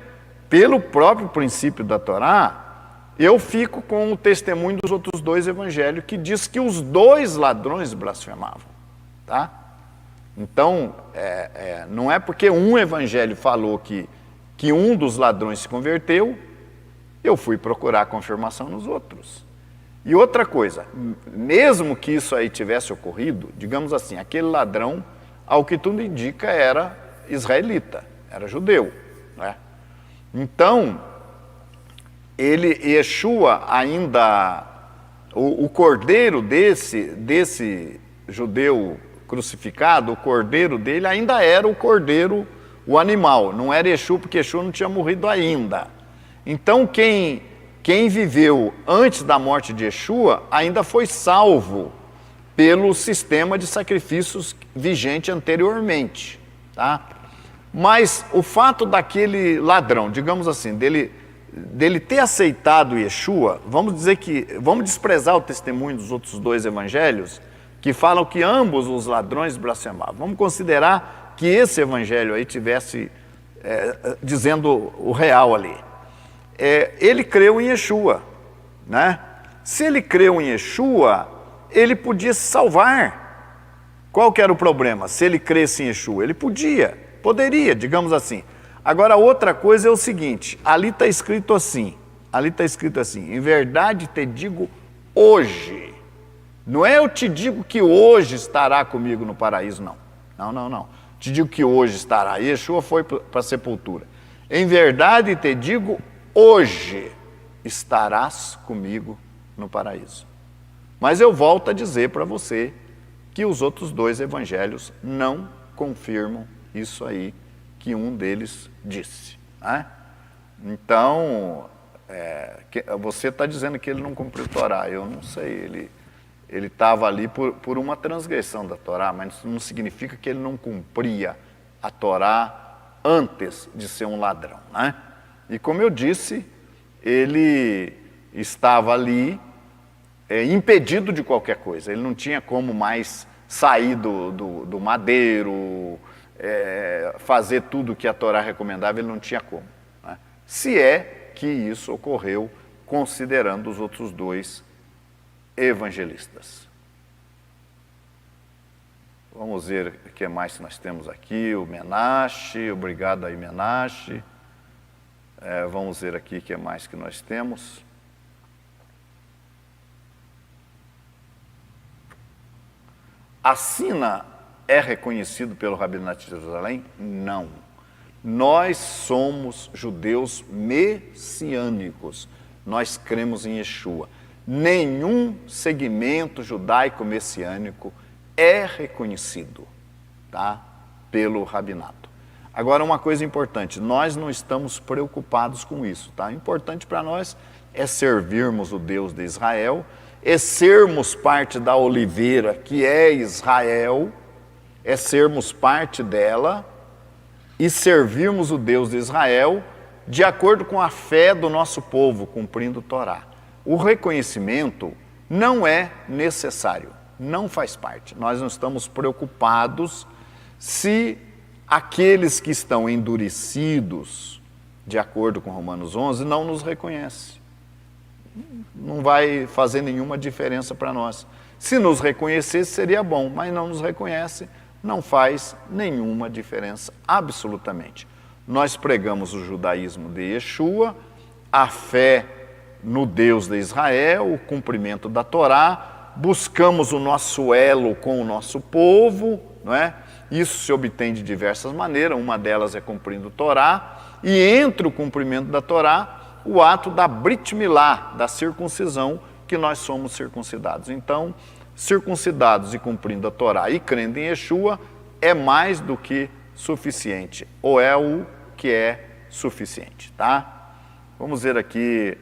Speaker 1: pelo próprio princípio da Torá, eu fico com o testemunho dos outros 2 evangelhos, que diz que os 2 ladrões blasfemavam. Tá? Então, não é porque um evangelho falou que um dos ladrões se converteu, eu fui procurar a confirmação nos outros. E outra coisa, mesmo que isso aí tivesse ocorrido, digamos assim, aquele ladrão, ao que tudo indica, era israelita, era judeu, né? Então, Yeshua ainda, o cordeiro desse judeu crucificado, o cordeiro dele ainda era o cordeiro, o animal, não era Yeshua, porque Yeshua não tinha morrido ainda. Então, quem viveu antes da morte de Yeshua ainda foi salvo pelo sistema de sacrifícios vigente anteriormente, tá? Mas o fato daquele ladrão, digamos assim, dele ter aceitado Yeshua, vamos desprezar o testemunho dos outros 2 evangelhos, que falam que ambos os ladrões blasfemavam. Vamos considerar que esse evangelho aí tivesse dizendo o real ali. Ele creu em Yeshua, né? Se ele creu em Yeshua, ele podia se salvar. Qual que era o problema? Se ele cresce em Yeshua, ele poderia, digamos assim. Agora, outra coisa é o seguinte, ali está escrito assim, em verdade te digo hoje. Não é eu te digo que hoje estará comigo no paraíso, não. Não. Te digo que hoje estará. Yeshua foi para a sepultura. Em verdade te digo, hoje estarás comigo no paraíso. Mas eu volto a dizer para você que os outros 2 evangelhos não confirmam isso aí que um deles disse. Né? Então, você está dizendo que ele não cumpriu Torá. Eu não sei, Ele estava ali por uma transgressão da Torá, mas isso não significa que ele não cumpria a Torá antes de ser um ladrão, né? E como eu disse, ele estava ali impedido de qualquer coisa. Ele não tinha como mais sair do madeiro, fazer tudo o que a Torá recomendava, ele não tinha como, né? Se é que isso ocorreu considerando os outros dois evangelistas. Vamos ver o que mais nós temos aqui. O Menashe, obrigado aí, Menashe. Vamos ver aqui o que mais que nós temos. A Sina é reconhecido pelo Rabinato de Jerusalém? Não. Nós somos judeus messiânicos. Nós cremos em Yeshua. Nenhum segmento judaico-messiânico é reconhecido, tá, pelo Rabinato. Agora, uma coisa importante, nós não estamos preocupados com isso, tá? O importante para nós é servirmos o Deus de Israel, é sermos parte da oliveira, que é Israel, é sermos parte dela e servirmos o Deus de Israel de acordo com a fé do nosso povo, cumprindo a Torá. O reconhecimento não é necessário, não faz parte. Nós não estamos preocupados se aqueles que estão endurecidos, de acordo com Romanos 11, não nos reconhecem. Não vai fazer nenhuma diferença para nós. Se nos reconhecesse, seria bom, mas não nos reconhece, não faz nenhuma diferença, absolutamente. Nós pregamos o judaísmo de Yeshua, a fé no Deus de Israel, o cumprimento da Torá, buscamos o nosso elo com o nosso povo, não é? Isso se obtém de diversas maneiras, uma delas é cumprindo a Torá, e entre o cumprimento da Torá, o ato da Brit Milá, da circuncisão, que nós somos circuncidados. Então, circuncidados e cumprindo a Torá e crendo em Yeshua é mais do que suficiente, ou é o que é suficiente, tá? Vamos ver aqui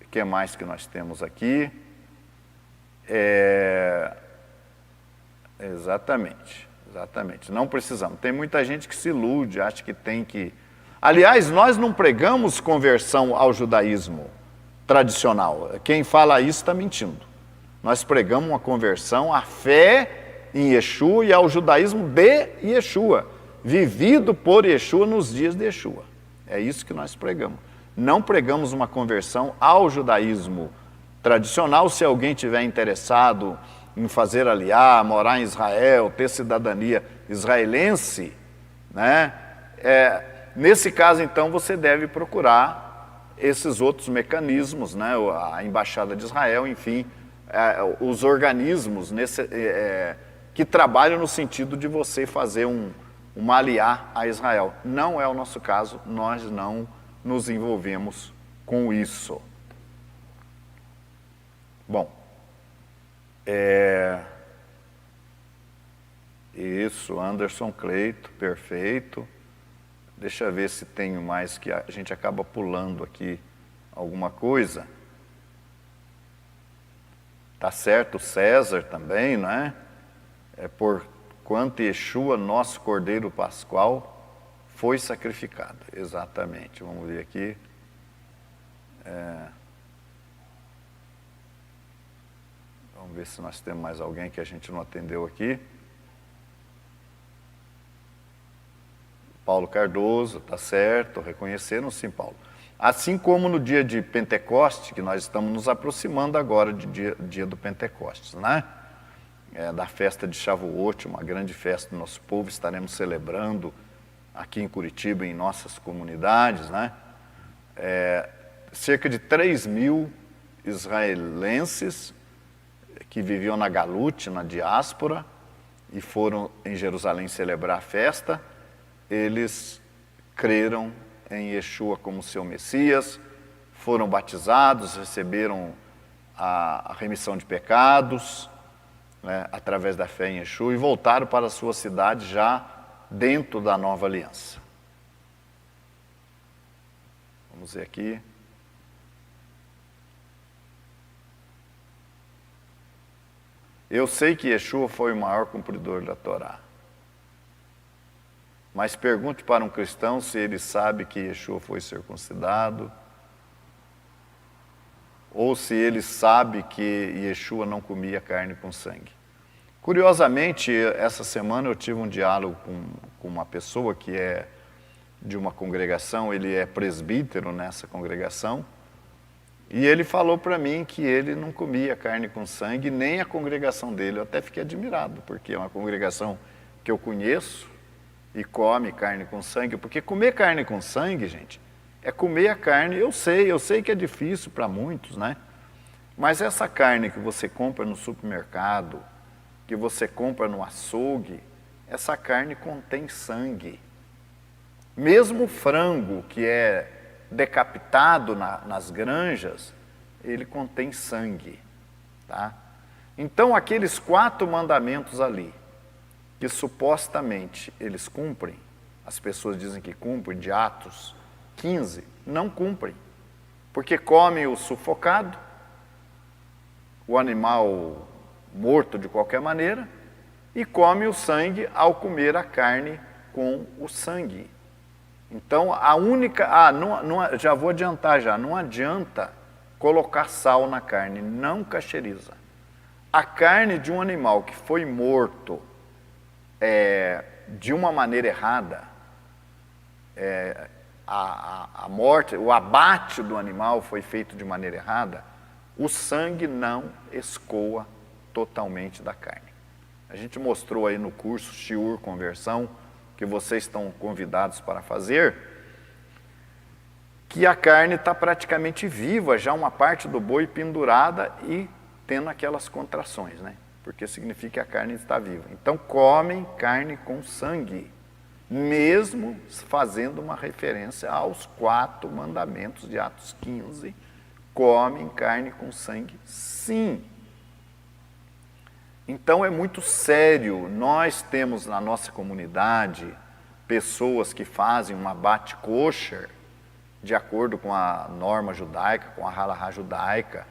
Speaker 1: o que mais que nós temos aqui. Exatamente. Não precisamos. Tem muita gente que se ilude, acha que tem que... Aliás, nós não pregamos conversão ao judaísmo tradicional. Quem fala isso está mentindo. Nós pregamos uma conversão à fé em Yeshua e ao judaísmo de Yeshua, vivido por Yeshua nos dias de Yeshua. É isso que nós pregamos. Não pregamos uma conversão ao judaísmo tradicional. Se alguém tiver interessado em fazer aliá, morar em Israel, ter cidadania israelense, né? Nesse caso, então, você deve procurar esses outros mecanismos, né? A Embaixada de Israel, enfim, os organismos que trabalham no sentido de você fazer uma aliá a Israel. Não é o nosso caso, nós não nos envolvemos com isso. Bom, isso, Anderson Cleito, perfeito. Deixa eu ver se tenho mais, que a gente acaba pulando aqui alguma coisa. Tá certo, César também, não é? Por quanto Yeshua, nosso Cordeiro Pascual, foi sacrificado. Exatamente, vamos ver aqui. Vamos ver se nós temos mais alguém que a gente não atendeu aqui. Paulo Cardoso, tá certo, reconheceram sim, Paulo. Assim como no dia de Pentecoste, que nós estamos nos aproximando agora do dia do Pentecostes, né? Da festa de Shavuot, uma grande festa do nosso povo, estaremos celebrando aqui em Curitiba, em nossas comunidades, né? Cerca de 3.000 israelenses que viviam na Galute, na diáspora, e foram em Jerusalém celebrar a festa. Eles creram em Yeshua como seu Messias, foram batizados, receberam a remissão de pecados, né, através da fé em Yeshua, e voltaram para a sua cidade já dentro da nova aliança. Vamos ver aqui. Eu sei que Yeshua foi o maior cumpridor da Torá. Mas pergunte para um cristão se ele sabe que Yeshua foi circuncidado, ou se ele sabe que Yeshua não comia carne com sangue. Curiosamente, essa semana eu tive um diálogo com uma pessoa que é de uma congregação, ele é presbítero nessa congregação, e ele falou para mim que ele não comia carne com sangue, nem a congregação dele. Eu até fiquei admirado, porque é uma congregação que eu conheço e come carne com sangue, porque comer carne com sangue, gente, é comer a carne. Eu sei que é difícil para muitos, né? Mas essa carne que você compra no supermercado, que você compra no açougue, essa carne contém sangue. Mesmo o frango que é decapitado nas granjas, ele contém sangue, tá? Então, aqueles 4 mandamentos ali, que supostamente eles cumprem, as pessoas dizem que cumprem, de Atos 15, não cumprem, porque comem o sufocado, o animal morto de qualquer maneira, e come o sangue ao comer a carne com o sangue. Então, a única... já vou adiantar já, não adianta colocar sal na carne, não cacheriza. A carne de um animal que foi morto de uma maneira errada, a morte, o abate do animal foi feito de maneira errada, o sangue não escoa totalmente da carne. A gente mostrou aí no curso Shiur Conversão, que vocês estão convidados para fazer, que a carne está praticamente viva, já uma parte do boi pendurada e tendo aquelas contrações, né? Porque significa que a carne está viva. Então, comem carne com sangue, mesmo fazendo uma referência aos 4 mandamentos de Atos 15, comem carne com sangue, sim. Então é muito sério. Nós temos na nossa comunidade pessoas que fazem um abate kosher, de acordo com a norma judaica, com a halahá judaica,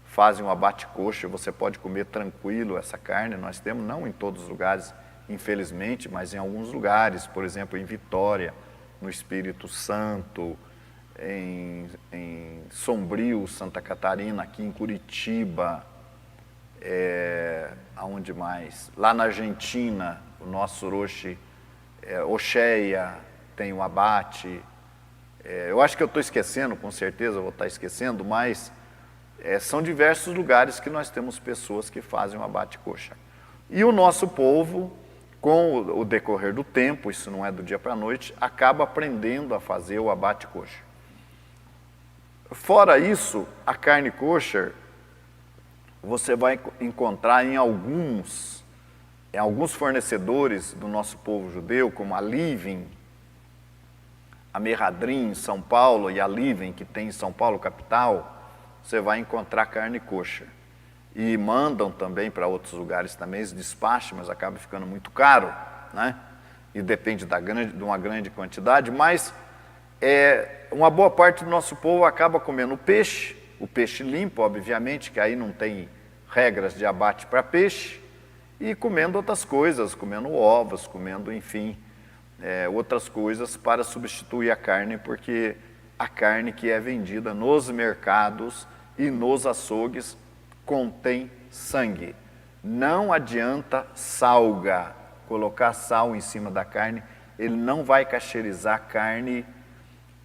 Speaker 1: fazem um abate kosher, você pode comer tranquilo essa carne. Nós temos, não em todos os lugares, infelizmente, mas em alguns lugares, por exemplo, em Vitória, no Espírito Santo, em Sombrio, Santa Catarina, aqui em Curitiba, aonde mais? Lá na Argentina, o nosso Orochi, Oxéia, tem o abate. Eu acho que eu estou esquecendo, com certeza eu vou estar esquecendo, mas são diversos lugares que nós temos pessoas que fazem o abate kosher. E o nosso povo, com o decorrer do tempo, isso não é do dia para a noite, acaba aprendendo a fazer o abate kosher. Fora isso, a carne kosher, você vai encontrar em alguns fornecedores do nosso povo judeu, como a Living, a Merhadrim em São Paulo e a Living, que tem em São Paulo, capital, você vai encontrar carne kosher. E mandam também para outros lugares também, eles despacham, mas acaba ficando muito caro, né? E depende de uma grande quantidade, mas uma boa parte do nosso povo acaba comendo peixe, o peixe limpo, obviamente, que aí não tem regras de abate para peixe, e comendo outras coisas, comendo ovos, comendo, enfim, outras coisas para substituir a carne, porque a carne que é vendida nos mercados e nos açougues contém sangue. Não adianta colocar sal em cima da carne, ele não vai cacherizar carne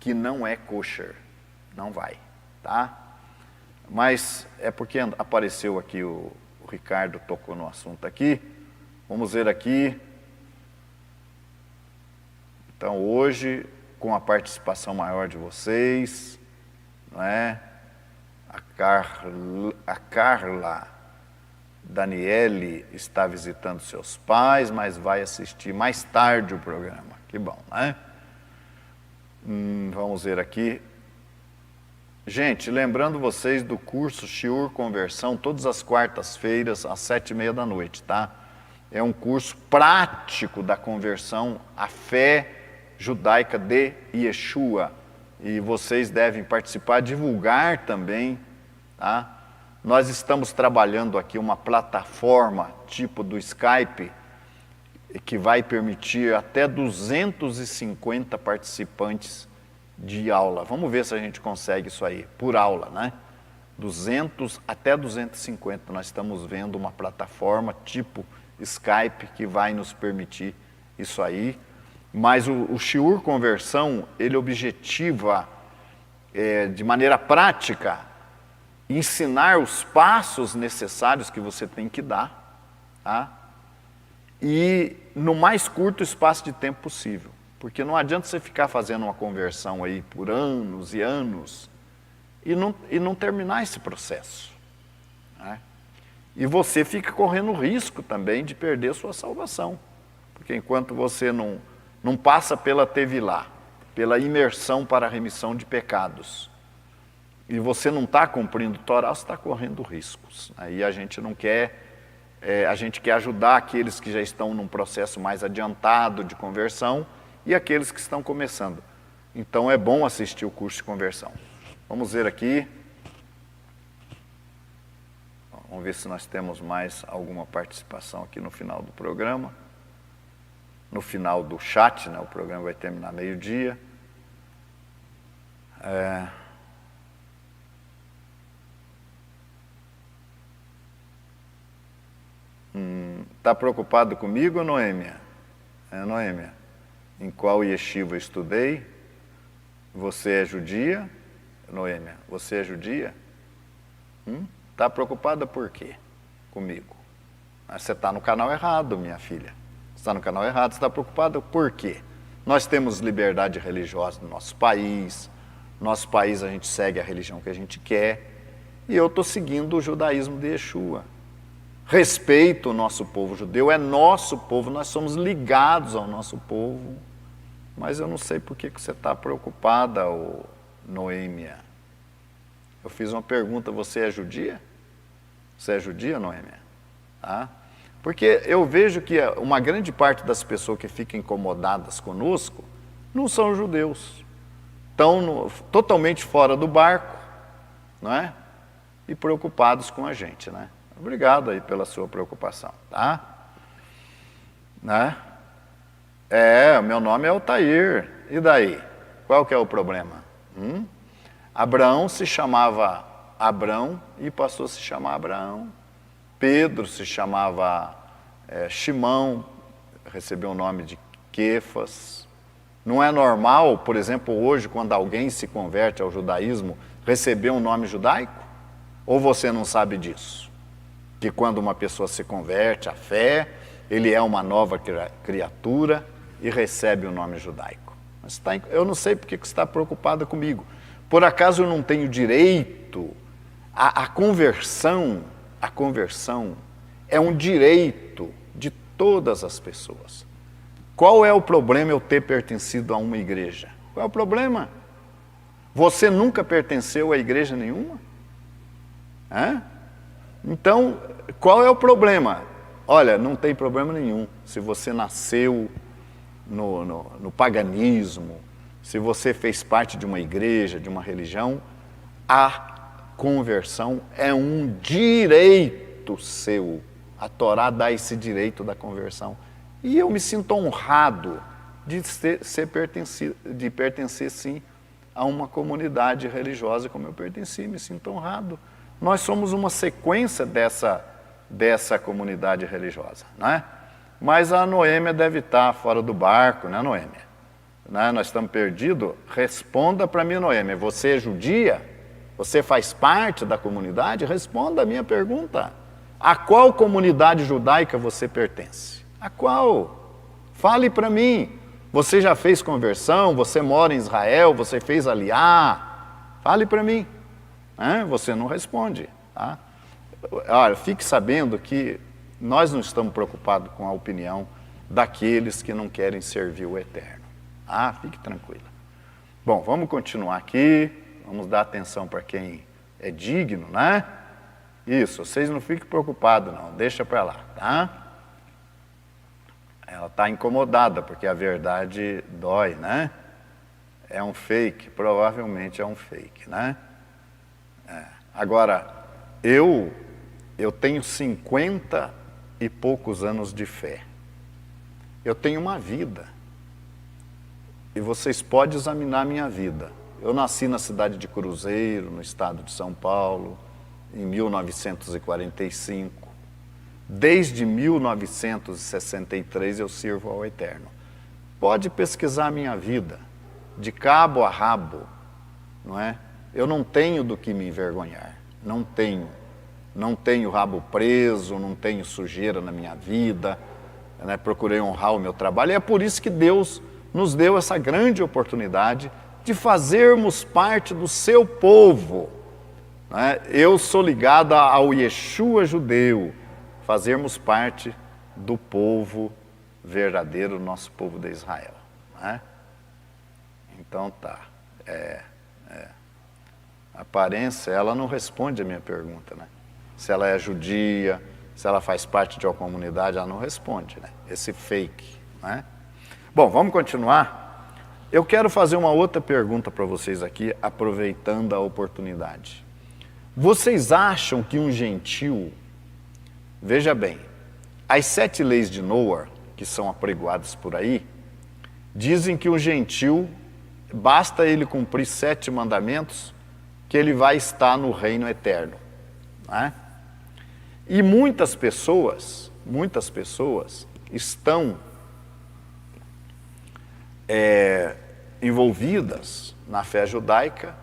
Speaker 1: que não é kosher, não vai, tá? Mas é porque apareceu aqui, o Ricardo tocou no assunto aqui. Vamos ver aqui. Então hoje, com a participação maior de vocês, não é? A Carla Daniele está visitando seus pais, mas vai assistir mais tarde o programa. Que bom, né? Vamos ver aqui. Gente, lembrando vocês do curso Shiur Conversão, todas as quartas-feiras, às 7h30 da noite, tá? É um curso prático da conversão à fé judaica de Yeshua. E vocês devem participar, divulgar também, tá? nós estamos trabalhando aqui uma plataforma tipo do Skype, que vai permitir até 250 participantes de aula. Vamos ver se a gente consegue isso aí, por aula, né? 200 até 250. Nós estamos vendo uma plataforma tipo Skype que vai nos permitir isso aí. Mas o Shiur Conversão, ele objetiva, de maneira prática, ensinar os passos necessários que você tem que dar, tá? E no mais curto espaço de tempo possível. Porque não adianta você ficar fazendo uma conversão aí por anos e anos e não terminar esse processo, né? E você fica correndo risco também de perder sua salvação. Porque enquanto você não passa pela Tevilá, pela imersão para a remissão de pecados, e você não está cumprindo o Torá, você está correndo riscos. Aí a gente não quer, a gente quer ajudar aqueles que já estão num processo mais adiantado de conversão e aqueles que estão começando. Então é bom assistir o curso de conversão. Vamos ver aqui. Vamos ver se nós temos mais alguma participação aqui no final do programa. No final do chat, né? O programa vai terminar meio-dia. Está preocupado comigo, Noêmia? Noêmia, em qual yeshiva eu estudei? Você é judia? Noêmia, você é judia? Está preocupada por quê comigo? Você está no canal errado, minha filha. Você está no canal errado, você está preocupada por quê? Nós temos liberdade religiosa no nosso país. Nosso país a gente segue a religião que a gente quer. E eu estou seguindo o judaísmo de Yeshua. Respeito o nosso povo judeu, é nosso povo, nós somos ligados ao nosso povo. Mas eu não sei por que você está preocupada, Noêmia. Eu fiz uma pergunta, você é judia? Você é judia, Noêmia? Tá? Porque eu vejo que uma grande parte das pessoas que ficam incomodadas conosco não são judeus. Estão totalmente fora do barco, não é? E preocupados com a gente, né? Obrigado aí pela sua preocupação, tá? Né? Meu nome é Altair. E daí? Qual que é o problema? Abraão se chamava Abrão e passou a se chamar Abraão. Pedro se chamava Shimão, recebeu o nome de Quefas. Não é normal, por exemplo, hoje, quando alguém se converte ao judaísmo, receber um nome judaico? Ou você não sabe disso? Que quando uma pessoa se converte à fé, ele é uma nova criatura e recebe o nome judaico. Mas eu não sei porque você está preocupada comigo. Por acaso eu não tenho direito? A conversão é um direito de todas as pessoas. Qual é o problema eu ter pertencido a uma igreja? Qual é o problema? Você nunca pertenceu a igreja nenhuma? Então, qual é o problema? Olha, não tem problema nenhum. Se você nasceu no paganismo, se você fez parte de uma igreja, de uma religião, a conversão é um direito seu. A Torá dá esse direito da conversão. E eu me sinto honrado de pertencer, sim, a uma comunidade religiosa como eu pertenci, me sinto honrado. Nós somos uma sequência dessa comunidade religiosa, né? Mas a Noêmia deve estar fora do barco, né, Noêmia? Né? Nós estamos perdidos. Responda para mim, Noêmia, você é judia? Você faz parte da comunidade? Responda a minha pergunta. A qual comunidade judaica você pertence? A qual? Fale para mim. Você já fez conversão? Você mora em Israel? Você fez aliá? Fale para mim. Você não responde, tá? Olha, fique sabendo que nós não estamos preocupados com a opinião daqueles que não querem servir o Eterno. Fique tranquila. Bom, vamos continuar aqui, vamos dar atenção para quem é digno, né? Isso, vocês não fiquem preocupados não, deixa para lá, tá? Ela está incomodada porque a verdade dói, né? É um fake, provavelmente é um fake, né? Agora, eu tenho 50 e poucos anos de fé. Eu tenho uma vida. E vocês podem examinar a minha vida. Eu nasci na cidade de Cruzeiro, no estado de São Paulo, em 1945. Desde 1963 eu sirvo ao Eterno. Pode pesquisar a minha vida, de cabo a rabo, não é? Eu não tenho do que me envergonhar, não tenho. Não tenho rabo preso, não tenho sujeira na minha vida, né? Procurei honrar o meu trabalho. E é por isso que Deus nos deu essa grande oportunidade de fazermos parte do seu povo. Né? Eu sou ligado ao Yeshua judeu, fazermos parte do povo verdadeiro, nosso povo de Israel. Né? Então tá. A aparência, ela não responde a minha pergunta, né? Se ela é judia, se ela faz parte de uma comunidade, ela não responde, né? Esse fake, né? Bom, vamos continuar. Eu quero fazer uma outra pergunta para vocês aqui, aproveitando a oportunidade. Vocês acham que um gentil, veja bem, as 7 leis de Noé, que são apregoadas por aí, dizem que o gentil, basta ele cumprir 7 mandamentos, que ele vai estar no reino eterno, né? E muitas pessoas estão envolvidas na fé judaica,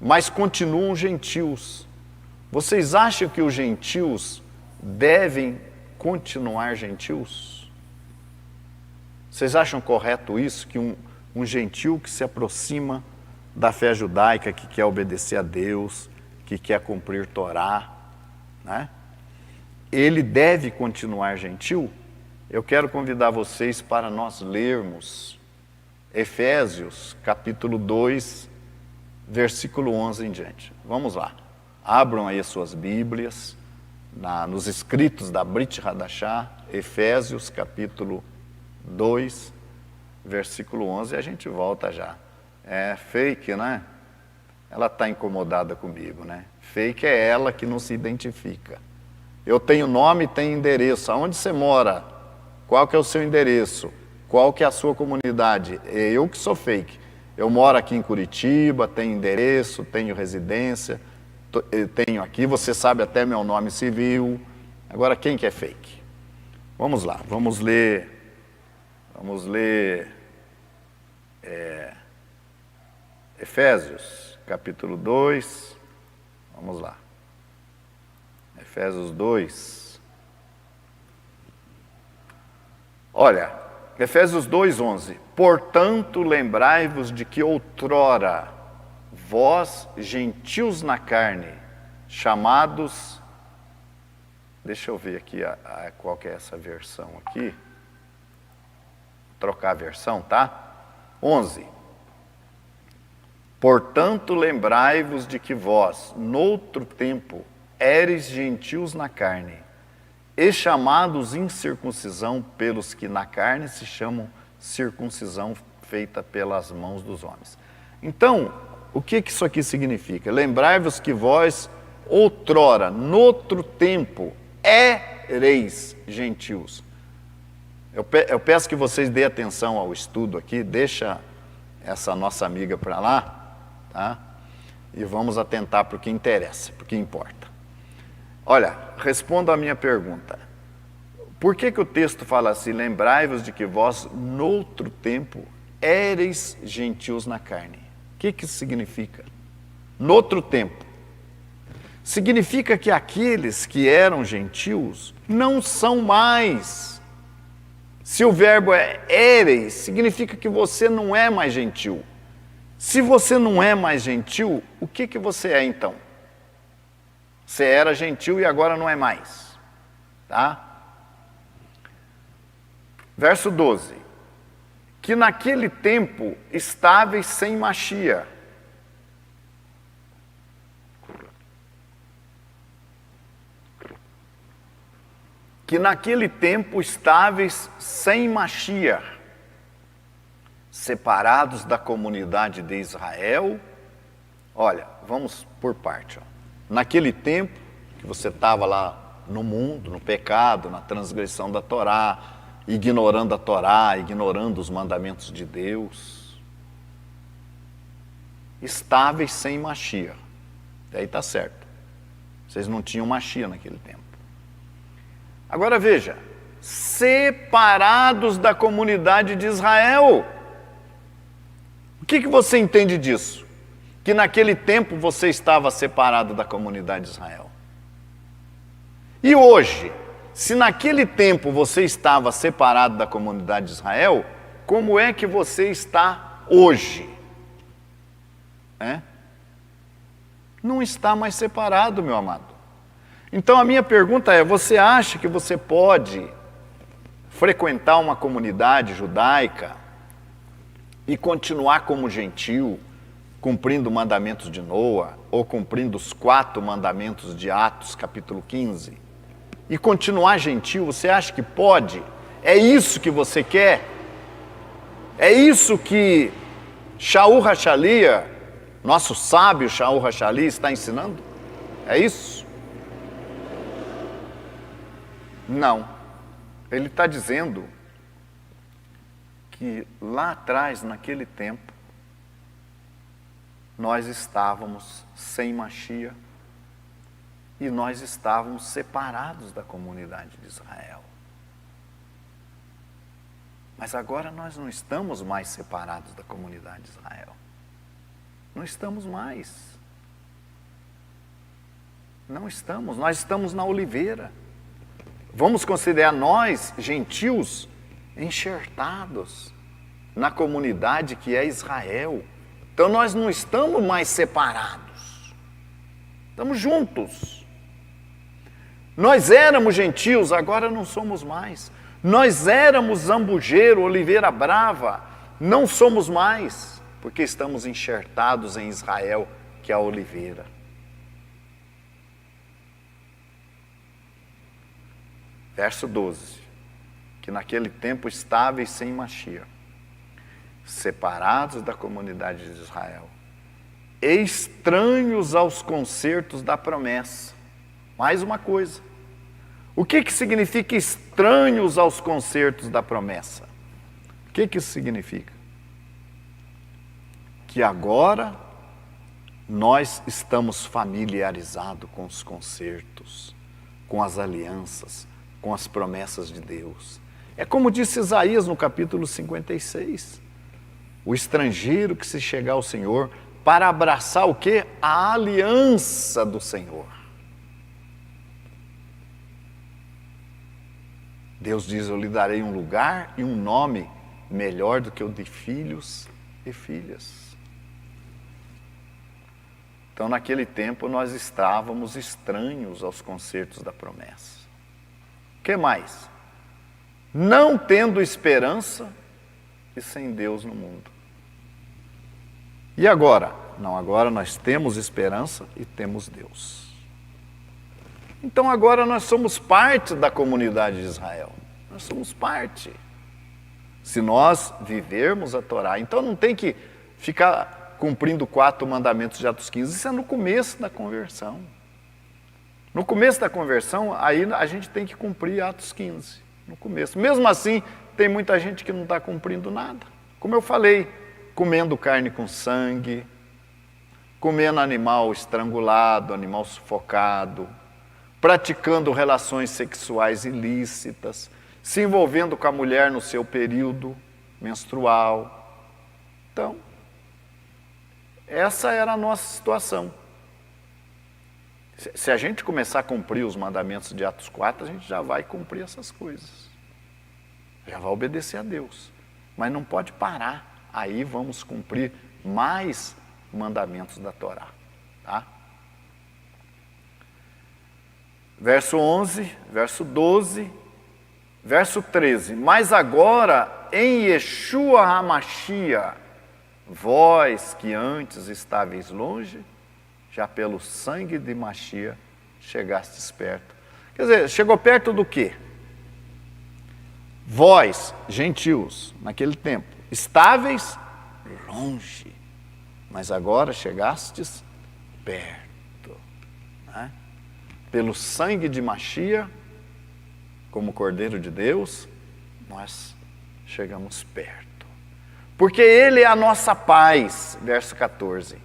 Speaker 1: mas continuam gentios. Vocês acham que os gentios devem continuar gentios? Vocês acham correto isso, que um gentio que se aproxima da fé judaica, que quer obedecer a Deus, que quer cumprir Torá, né? Ele deve continuar gentil? Eu quero convidar vocês para nós lermos Efésios, capítulo 2, versículo 11 em diante. Vamos lá. Abram aí as suas Bíblias, nos escritos da Brit Hadashah, Efésios, capítulo 2, versículo 11, e a gente volta já. É fake, né? Ela está incomodada comigo, né? Fake é ela que não se identifica. Eu tenho nome e tenho endereço. Aonde você mora? Qual que é o seu endereço? Qual que é a sua comunidade? É eu que sou fake. Eu moro aqui em Curitiba, tenho endereço, tenho residência, tenho aqui, você sabe até meu nome civil. Agora, quem que é fake? Vamos lá, vamos ler Efésios, capítulo 2, vamos lá. Efésios 2. Olha, Efésios 2:11. Portanto, lembrai-vos de que outrora, vós, gentios na carne, chamados... Deixa eu ver aqui qual que é essa versão aqui. Vou trocar a versão, tá? 11. Portanto, lembrai-vos de que vós, noutro tempo, éreis gentios na carne, e chamados incircuncisão pelos que na carne se chamam circuncisão feita pelas mãos dos homens. Então, o que isso aqui significa? Lembrai-vos que vós, outrora, noutro tempo, éreis gentios. Eu peço que vocês dêem atenção ao estudo aqui, deixa essa nossa amiga para lá, tá? E vamos atentar para o que interessa, para o que importa. Olha, responda a minha pergunta. Por que o texto fala assim, lembrai-vos de que vós, noutro tempo, éreis gentios na carne? O que isso significa? Noutro tempo. Significa que aqueles que eram gentios não são mais. Se o verbo é éreis, significa que você não é mais gentil. Se você não é mais gentil, o que você é então? Você era gentil e agora não é mais. Tá? Verso 12. Que naquele tempo estáveis sem Machia. Que naquele tempo estáveis sem Machia, separados da comunidade de Israel. Olha, vamos por parte. Naquele tempo, que você estava lá no mundo, no pecado, na transgressão da Torá, ignorando a Torá, ignorando os mandamentos de Deus. Estáveis sem Mashiach. Daí está certo. Vocês não tinham Mashiach naquele tempo. Agora veja, separados da comunidade de Israel. O que você entende disso? Que naquele tempo você estava separado da comunidade de Israel. E hoje, se naquele tempo você estava separado da comunidade de Israel, como é que você está hoje? Não está mais separado, meu amado. Então a minha pergunta é, você acha que você pode frequentar uma comunidade judaica e continuar como gentil, cumprindo mandamentos de Noa, ou cumprindo os 4 mandamentos de Atos, capítulo 15, e continuar gentil? Você acha que pode? É isso que você quer? É isso que Shaul Hachalia, nosso sábio Shaul Hachalia, está ensinando? É isso? Não. Ele está dizendo que lá atrás, naquele tempo, nós estávamos sem Mashiach e nós estávamos separados da comunidade de Israel. Mas agora nós não estamos mais separados da comunidade de Israel. Não estamos mais. Não estamos, nós estamos na oliveira. Vamos considerar nós, gentios, enxertados na comunidade que é Israel. Então nós não estamos mais separados. Estamos juntos. Nós éramos gentios, agora não somos mais. Nós éramos zambujeiro, oliveira brava, não somos mais, porque estamos enxertados em Israel, que é a oliveira. Verso 12, que naquele tempo estáveis sem Mashiach, separados da comunidade de Israel, estranhos aos concertos da promessa. Mais uma coisa. O que significa estranhos aos concertos da promessa? O que isso significa? Que agora nós estamos familiarizados com os concertos, com as alianças, com as promessas de Deus. É como disse Isaías no capítulo 56. O estrangeiro que se chegar ao Senhor para abraçar o quê? A aliança do Senhor. Deus diz, eu lhe darei um lugar e um nome melhor do que o de filhos e filhas. Então, naquele tempo, nós estávamos estranhos aos concertos da promessa. O que mais? Não tendo esperança e sem Deus no mundo. E agora? Não, agora nós temos esperança e temos Deus. Então agora nós somos parte da comunidade de Israel. Nós somos parte. Se nós vivermos a Torá. Então não tem que ficar cumprindo 4 mandamentos de Atos 15. Isso é no começo da conversão. No começo da conversão, aí a gente tem que cumprir Atos 15. No começo. Mesmo assim, tem muita gente que não está cumprindo nada. Como eu falei, comendo carne com sangue, comendo animal estrangulado, animal sufocado, praticando relações sexuais ilícitas, se envolvendo com a mulher no seu período menstrual. Então, essa era a nossa situação. Se a gente começar a cumprir os mandamentos de Atos 4, a gente já vai cumprir essas coisas. Já vai obedecer a Deus. Mas não pode parar. Aí vamos cumprir mais mandamentos da Torá. Tá? Verso 11, verso 12, verso 13. Mas agora, em Yeshua HaMashiach, vós que antes estáveis longe, já pelo sangue de Mashiach chegastes perto. Quer dizer, chegou perto do quê? Vós, gentios, naquele tempo, estáveis longe, mas agora chegastes perto. Né? pelo sangue de Machia, como Cordeiro de Deus, nós chegamos perto. Porque Ele é a nossa paz, verso 14,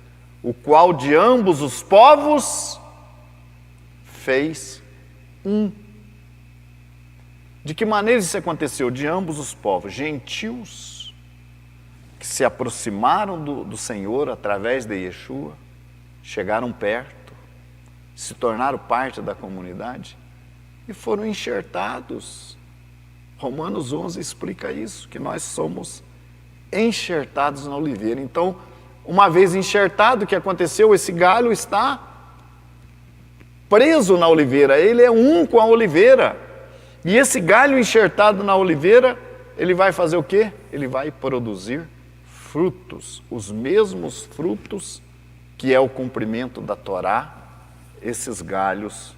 Speaker 1: o qual de ambos os povos fez um. De que maneira isso aconteceu? De ambos os povos, gentios, que se aproximaram do Senhor através de Yeshua, chegaram perto, se tornaram parte da comunidade e foram enxertados. Romanos 11 explica isso, que nós somos enxertados na oliveira. Então, uma vez enxertado, o que aconteceu? Esse galho está preso na oliveira, ele é um com a oliveira. E esse galho enxertado na oliveira, ele vai fazer o quê? Ele vai produzir frutos, os mesmos frutos que é o cumprimento da Torá, esses galhos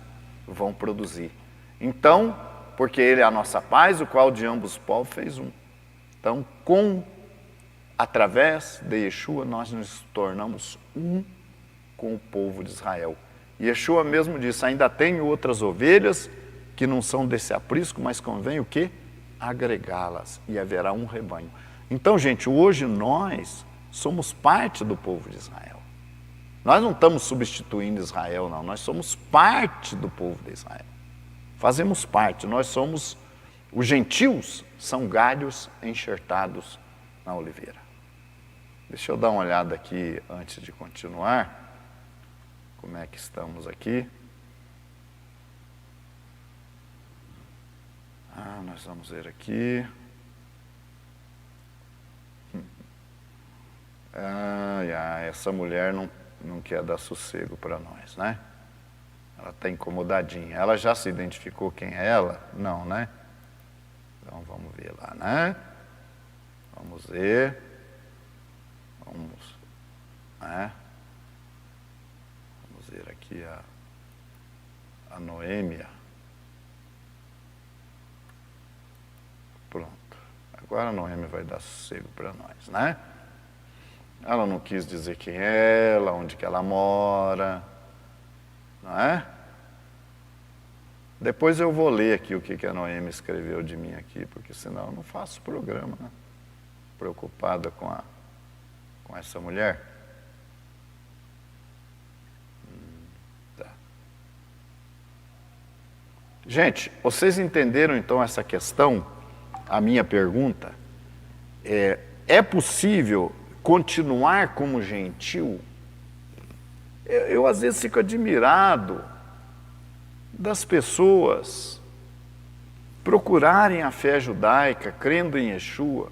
Speaker 1: vão produzir. Então, porque Ele é a nossa paz, o qual de ambos os povos fez um. Então, através de Yeshua, nós nos tornamos um com o povo de Israel. E Yeshua mesmo disse, ainda tenho outras ovelhas que não são desse aprisco, mas convém o quê? Agregá-las, e haverá um rebanho. Então, gente, hoje nós somos parte do povo de Israel. Nós não estamos substituindo Israel, não. Nós somos parte do povo de Israel. Fazemos parte. Nós somos, os gentios são galhos enxertados na oliveira. Deixa eu dar uma olhada aqui antes de continuar. Como é que estamos aqui? Nós vamos ver aqui. Essa mulher não quer dar sossego para nós, né? Ela está incomodadinha. Ela já se identificou quem é ela? Não, né? Então vamos ver lá, né? Vamos ver. Né? Vamos ver aqui a Noêmia. Pronto. Agora a Noêmia vai dar sossego para nós, né? Ela não quis dizer quem é ela, onde que ela mora, não é? Depois eu vou ler aqui o que a Noêmia escreveu de mim aqui, porque senão eu não faço programa, né? Preocupada com essa mulher. Tá. Gente, vocês entenderam então essa questão? A minha pergunta é possível continuar como gentil? Eu às vezes fico admirado das pessoas procurarem a fé judaica, crendo em Yeshua,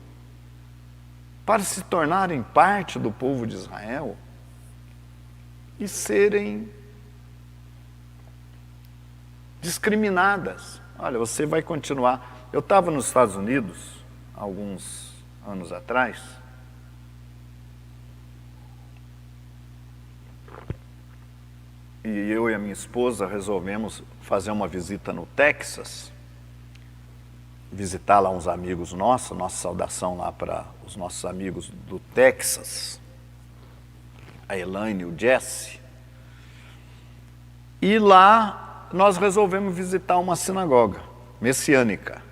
Speaker 1: para se tornarem parte do povo de Israel e serem discriminadas. Olha, você vai continuar. Eu estava nos Estados Unidos, alguns anos atrás, e eu e a minha esposa resolvemos fazer uma visita no Texas, visitar lá uns amigos nossos, nossa saudação lá para os nossos amigos do Texas, a Elaine e o Jesse. E lá nós resolvemos visitar uma sinagoga messiânica.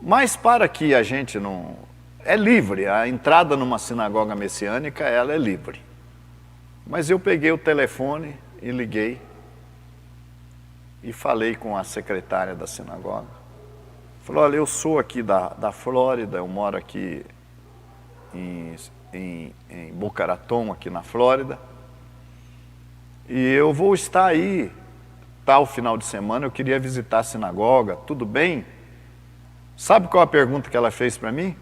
Speaker 1: Mas para que a gente não... É livre, a entrada numa sinagoga messiânica, ela é livre. Mas eu peguei o telefone e liguei e falei com a secretária da sinagoga. Falei, olha, eu sou aqui da Flórida, eu moro aqui em Boca Raton, aqui na Flórida, e eu vou estar aí, tal final de semana, eu queria visitar a sinagoga, tudo bem? Sabe qual a pergunta que ela fez para mim?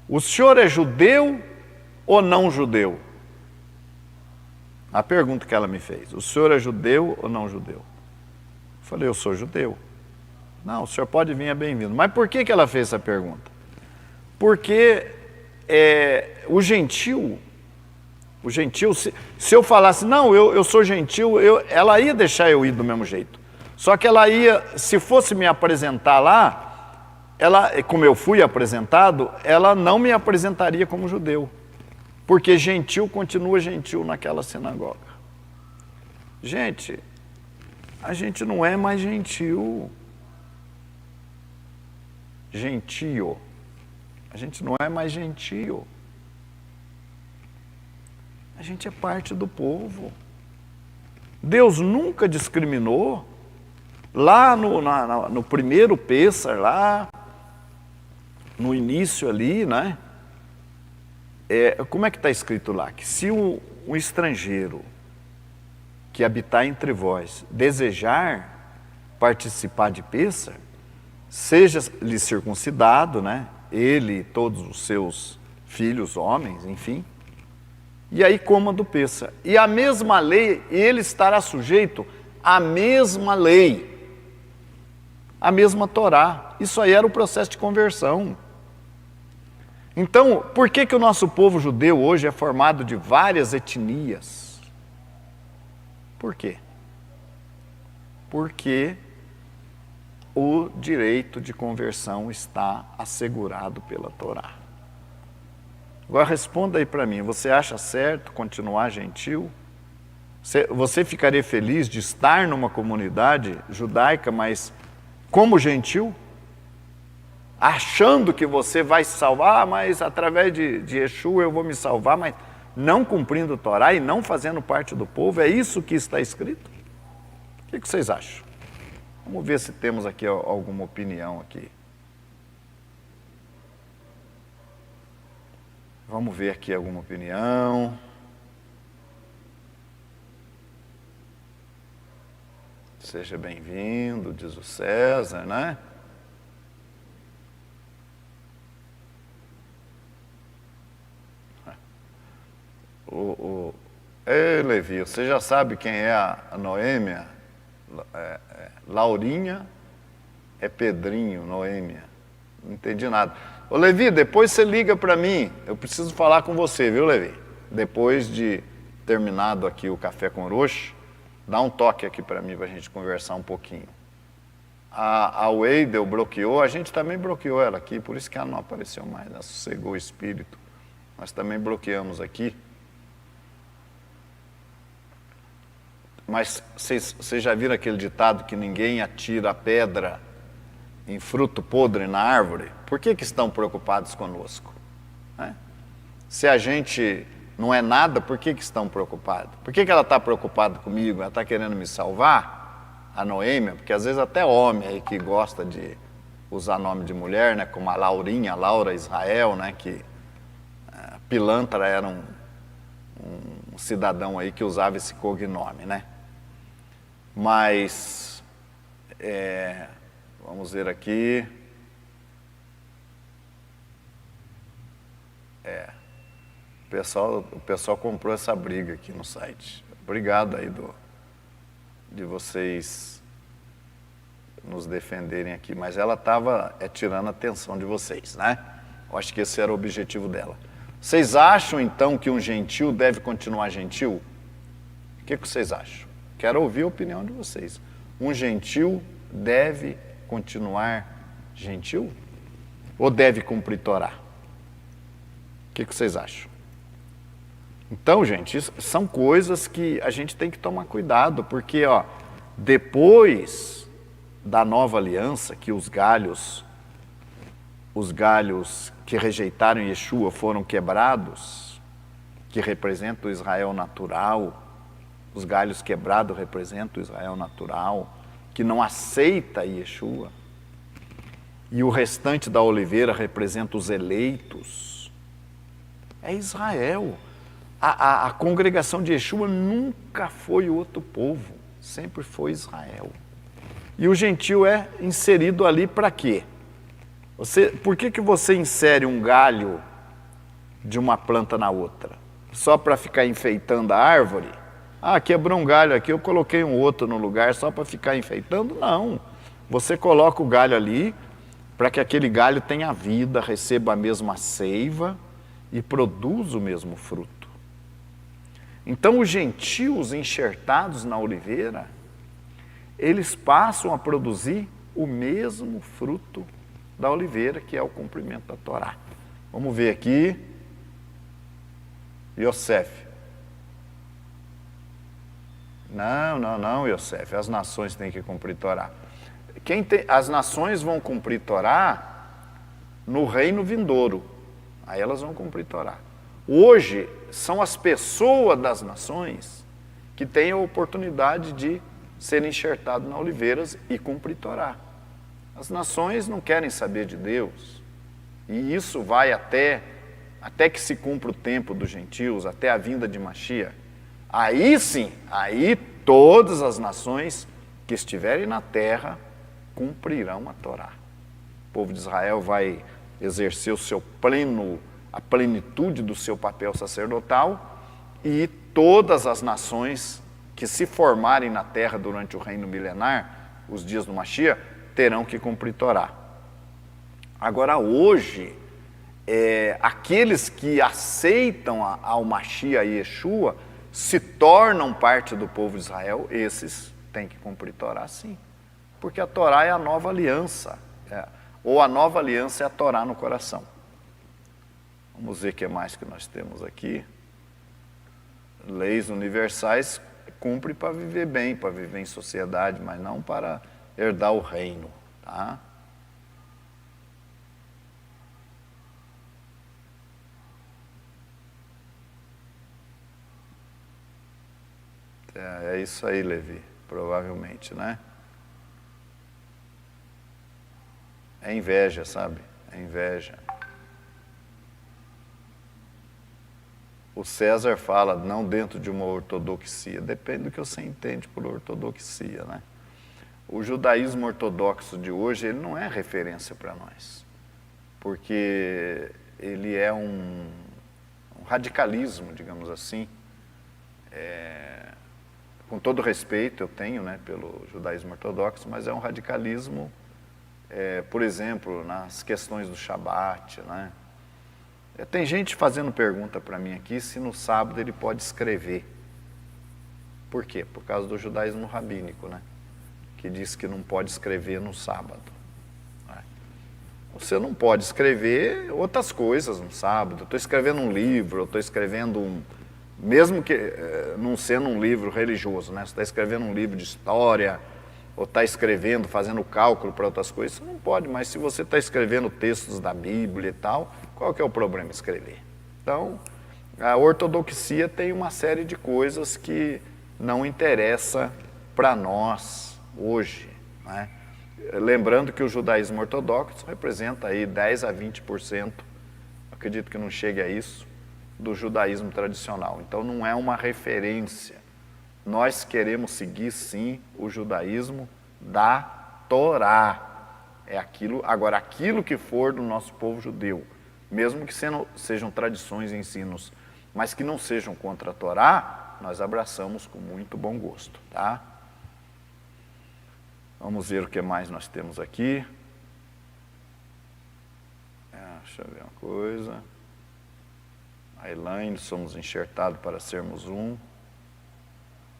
Speaker 1: O senhor é judeu ou não judeu? A pergunta que ela me fez, o senhor é judeu ou não judeu? Eu falei, eu sou judeu. Não, o senhor pode vir, é bem-vindo. Mas por que ela fez essa pergunta? Porque o gentil, se eu falasse, não, eu sou gentil, ela ia deixar eu ir do mesmo jeito. Só que ela ia, se fosse me apresentar lá, como eu fui apresentado, ela não me apresentaria como judeu. Porque gentil continua gentil naquela sinagoga. Gente, a gente não é mais gentil. Gentio. A gente não é mais gentio. A gente é parte do povo. Deus nunca discriminou. Lá no primeiro Pêssar, lá no início ali, né? Como é que está escrito lá? Que se um estrangeiro que habitar entre vós desejar participar de Pêssar, seja-lhe circuncidado, né? Ele e todos os seus filhos, homens, enfim, e aí coma do Pêssar. E a mesma lei, ele estará sujeito à mesma lei, à mesma Torá. Isso aí era o processo de conversão. Então, por que o nosso povo judeu hoje é formado de várias etnias? Por quê? Porque o direito de conversão está assegurado pela Torá. Agora responda aí para mim, você acha certo continuar gentil? Você ficaria feliz de estar numa comunidade judaica, mas como gentil? Achando que você vai se salvar, mas através de Yeshua eu vou me salvar, mas não cumprindo a Torá e não fazendo parte do povo, é isso que está escrito? O que vocês acham? Vamos ver se temos aqui alguma opinião aqui. Vamos ver aqui alguma opinião. Seja bem-vindo, diz o César, né? Ei, Levi, você já sabe quem é a Noêmia? Laurinha é Pedrinho, Noêmia. Não entendi nada. Ô Levi, depois você liga para mim. Eu preciso falar com você, viu, Levi? Depois de terminado aqui o Café com Orochi, dá um toque aqui para mim, para a gente conversar um pouquinho. A Weidel bloqueou, a gente também bloqueou ela aqui, por isso que ela não apareceu mais, ela sossegou o espírito. Nós também bloqueamos aqui. Mas vocês já viram aquele ditado que ninguém atira a pedra em fruto podre na árvore? Por que estão preocupados conosco? Né? Se a gente não é nada, por que estão preocupados? Por que ela está preocupada comigo? Ela está querendo me salvar? A Noêmia? Porque às vezes até homem aí que gosta de usar nome de mulher, né? Como a Laurinha, a Laura Israel, né? Que pilantra era um cidadão aí que usava esse cognome, né? Mas, vamos ver aqui. O pessoal comprou essa briga aqui no site. Obrigado aí de vocês nos defenderem aqui. Mas ela estava tirando a atenção de vocês, né? Eu acho que esse era o objetivo dela. Vocês acham, então, que um gentil deve continuar gentil? O que vocês acham? Quero ouvir a opinião de vocês. Um gentil deve continuar gentil? Ou deve cumprir Torá? O que vocês acham? Então, gente, isso são coisas que a gente tem que tomar cuidado, porque, depois da nova aliança, que os galhos que rejeitaram Yeshua foram quebrados, que representam o Israel natural, os galhos quebrados representam o Israel natural, que não aceita Yeshua, e o restante da oliveira representa os eleitos. É Israel. A congregação de Yeshua nunca foi outro povo, sempre foi Israel. E o gentil é inserido ali para quê? Por que você insere um galho de uma planta na outra? Só para ficar enfeitando a árvore? Quebrou um galho aqui, eu coloquei um outro no lugar só para ficar enfeitando? Não. Você coloca o galho ali para que aquele galho tenha vida, receba a mesma seiva e produza o mesmo fruto. Então, os gentios enxertados na oliveira, eles passam a produzir o mesmo fruto da oliveira, que é o cumprimento da Torá. Vamos ver aqui. Yosef. Não, Yosef, as nações têm que cumprir Torá. As nações vão cumprir Torá no reino vindouro, aí elas vão cumprir Torá. Hoje, são as pessoas das nações que têm a oportunidade de serem enxertados na oliveiras e cumprir Torá. As nações não querem saber de Deus, e isso vai até que se cumpra o tempo dos gentios, até a vinda de Mashiach. Aí sim, aí todas as nações que estiverem na terra cumprirão a Torá. O povo de Israel vai exercer a plenitude do seu papel sacerdotal, e todas as nações que se formarem na terra durante o reino milenar, os dias do Mashiach, terão que cumprir Torá. Agora hoje, aqueles que aceitam ao Mashiach e Yeshua, se tornam parte do povo de Israel, esses têm que cumprir Torá sim. Porque a Torá é a nova aliança, ou a nova aliança é a Torá no coração. Vamos ver o que mais que nós temos aqui. Leis universais cumpre para viver bem, para viver em sociedade, mas não para herdar o reino, tá? É isso aí, Levi, provavelmente, né? É inveja, sabe? É inveja. O César fala, não dentro de uma ortodoxia. Depende do que você entende por ortodoxia, né? O judaísmo ortodoxo de hoje, ele não é referência para nós. Porque ele é um radicalismo, digamos assim. Com todo respeito eu tenho, né, pelo judaísmo ortodoxo, mas é um radicalismo, por exemplo, nas questões do Shabat, né? Tem gente fazendo pergunta para mim aqui se no sábado ele pode escrever. Por quê? Por causa do judaísmo rabínico, né? Que diz que não pode escrever no sábado. Você não pode escrever outras coisas no sábado. Eu estou escrevendo um livro, eu estou escrevendo mesmo que não sendo um livro religioso, né? Você está escrevendo um livro de história, ou está escrevendo, fazendo cálculo para outras coisas, você não pode, mas se você está escrevendo textos da Bíblia e tal, qual que é o problema escrever? Então, a ortodoxia tem uma série de coisas que não interessa para nós hoje, né? Lembrando que o judaísmo ortodoxo representa aí 10 a 20%, acredito que não chegue a isso, do judaísmo tradicional. Então não é uma referência. Nós queremos seguir sim o judaísmo da Torá. É aquilo, agora aquilo que for do nosso povo judeu, mesmo que sejam tradições e ensinos, mas que não sejam contra a Torá, nós abraçamos com muito bom gosto, tá? Vamos ver o que mais nós temos aqui. Deixa eu ver uma coisa. A Elaine, somos enxertados para sermos um.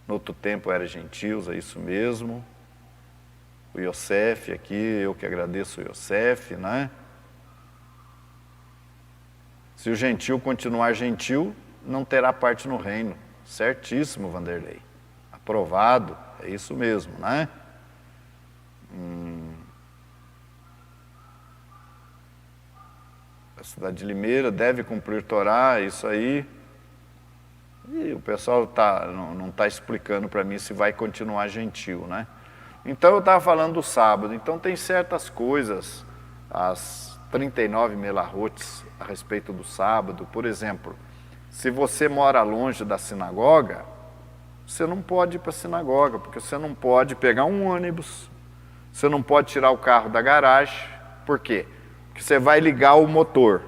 Speaker 1: No outro tempo era gentios, é isso mesmo. O Yosef aqui, eu que agradeço o Yosef, né? Se o gentil continuar gentil, não terá parte no reino. Certíssimo, Vanderlei. Aprovado, é isso mesmo, né? A cidade de Limeira deve cumprir Torá, isso aí. E o pessoal não está explicando para mim se vai continuar gentil, né? Então eu estava falando do sábado, então tem certas coisas, as 39 melahotes a respeito do sábado. Por exemplo, se você mora longe da sinagoga, você não pode ir para a sinagoga, porque você não pode pegar um ônibus, você não pode tirar o carro da garagem. Por quê? Porque você vai ligar o motor,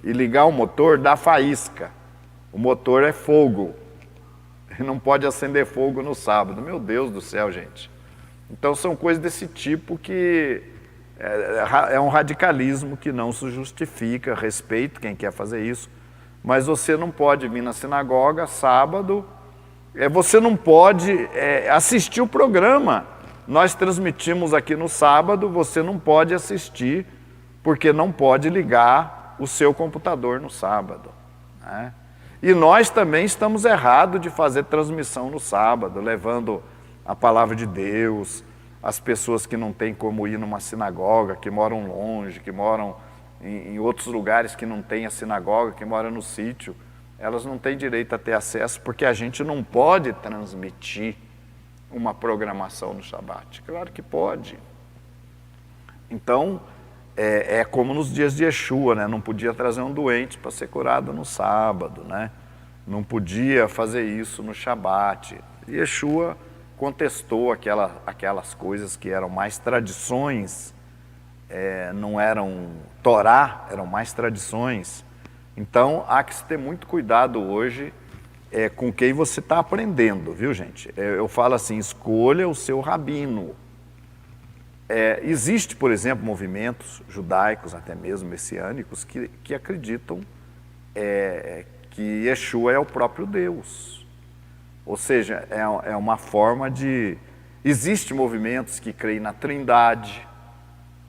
Speaker 1: e ligar o motor dá faísca. O motor é fogo, e não pode acender fogo no sábado. Meu Deus do céu, gente. Então são coisas desse tipo que é um radicalismo que não se justifica. Respeito quem quer fazer isso, mas você não pode vir na sinagoga sábado, você não pode assistir o programa. Nós transmitimos aqui no sábado, você não pode assistir, porque não pode ligar o seu computador no sábado, né? E nós também estamos errados de fazer transmissão no sábado, levando a palavra de Deus, as pessoas que não têm como ir numa sinagoga, que moram longe, que moram em outros lugares que não tem a sinagoga, que moram no sítio, elas não têm direito a ter acesso, porque a gente não pode transmitir uma programação no Shabat. Claro que pode. Então, é como nos dias de Yeshua, né? Não podia trazer um doente para ser curado no sábado, né? Não podia fazer isso no Shabat. Yeshua contestou aquelas coisas que eram mais tradições, não eram Torá, eram mais tradições. Então, há que se ter muito cuidado hoje com quem você está aprendendo, viu, gente? Eu falo assim, escolha o seu rabino. Existe, por exemplo, movimentos judaicos, até mesmo messiânicos, que acreditam que Yeshua é o próprio Deus. Ou seja, é uma forma de... Existem movimentos que creem na Trindade,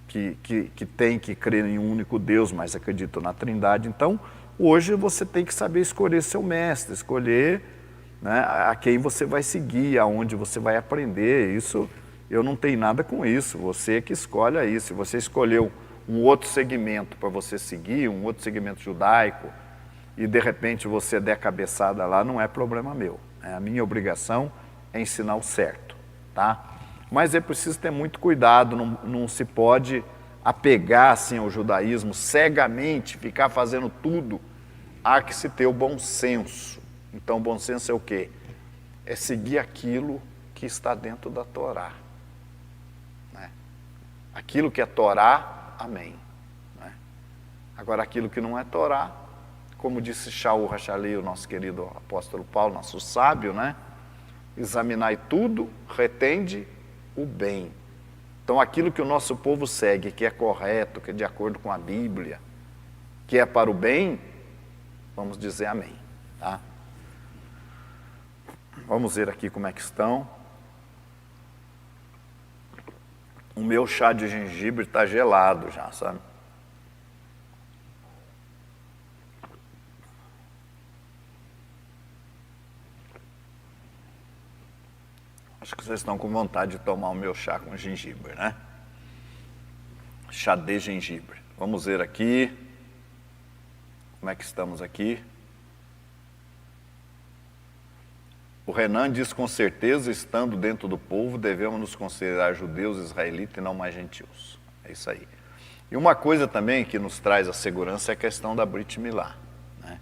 Speaker 1: que tem que crer em um único Deus, mas acreditam na Trindade. Então, hoje você tem que saber escolher seu mestre, escolher, né, a quem você vai seguir, aonde você vai aprender. Isso, eu não tenho nada com isso, você que escolhe aí. Se você escolheu um outro segmento para você seguir, um outro segmento judaico, e de repente você der cabeçada lá, não é problema meu. A minha obrigação é ensinar o certo, tá? Mas é preciso ter muito cuidado, não se pode apegar assim ao judaísmo cegamente, ficar fazendo tudo. Há que se ter o bom senso. Então, o bom senso é o quê? É seguir aquilo que está dentro da Torá. Né? Aquilo que é Torá, amém. Né? Agora, aquilo que não é Torá, como disse Shaul Rachalei, o nosso querido apóstolo Paulo, nosso sábio, né? Examinai tudo, retende o bem. Então, aquilo que o nosso povo segue, que é correto, que é de acordo com a Bíblia, que é para o bem, vamos dizer amém. Tá? Vamos ver aqui como é que estão. O meu chá de gengibre está gelado já, sabe? Acho que vocês estão com vontade de tomar o meu chá com gengibre, né? Chá de gengibre. Vamos ver aqui. Como é que estamos aqui? O Renan diz, com certeza, estando dentro do povo, devemos nos considerar judeus, israelitas e não mais gentios. É isso aí. E uma coisa também que nos traz a segurança é a questão da Brit Milá. Né?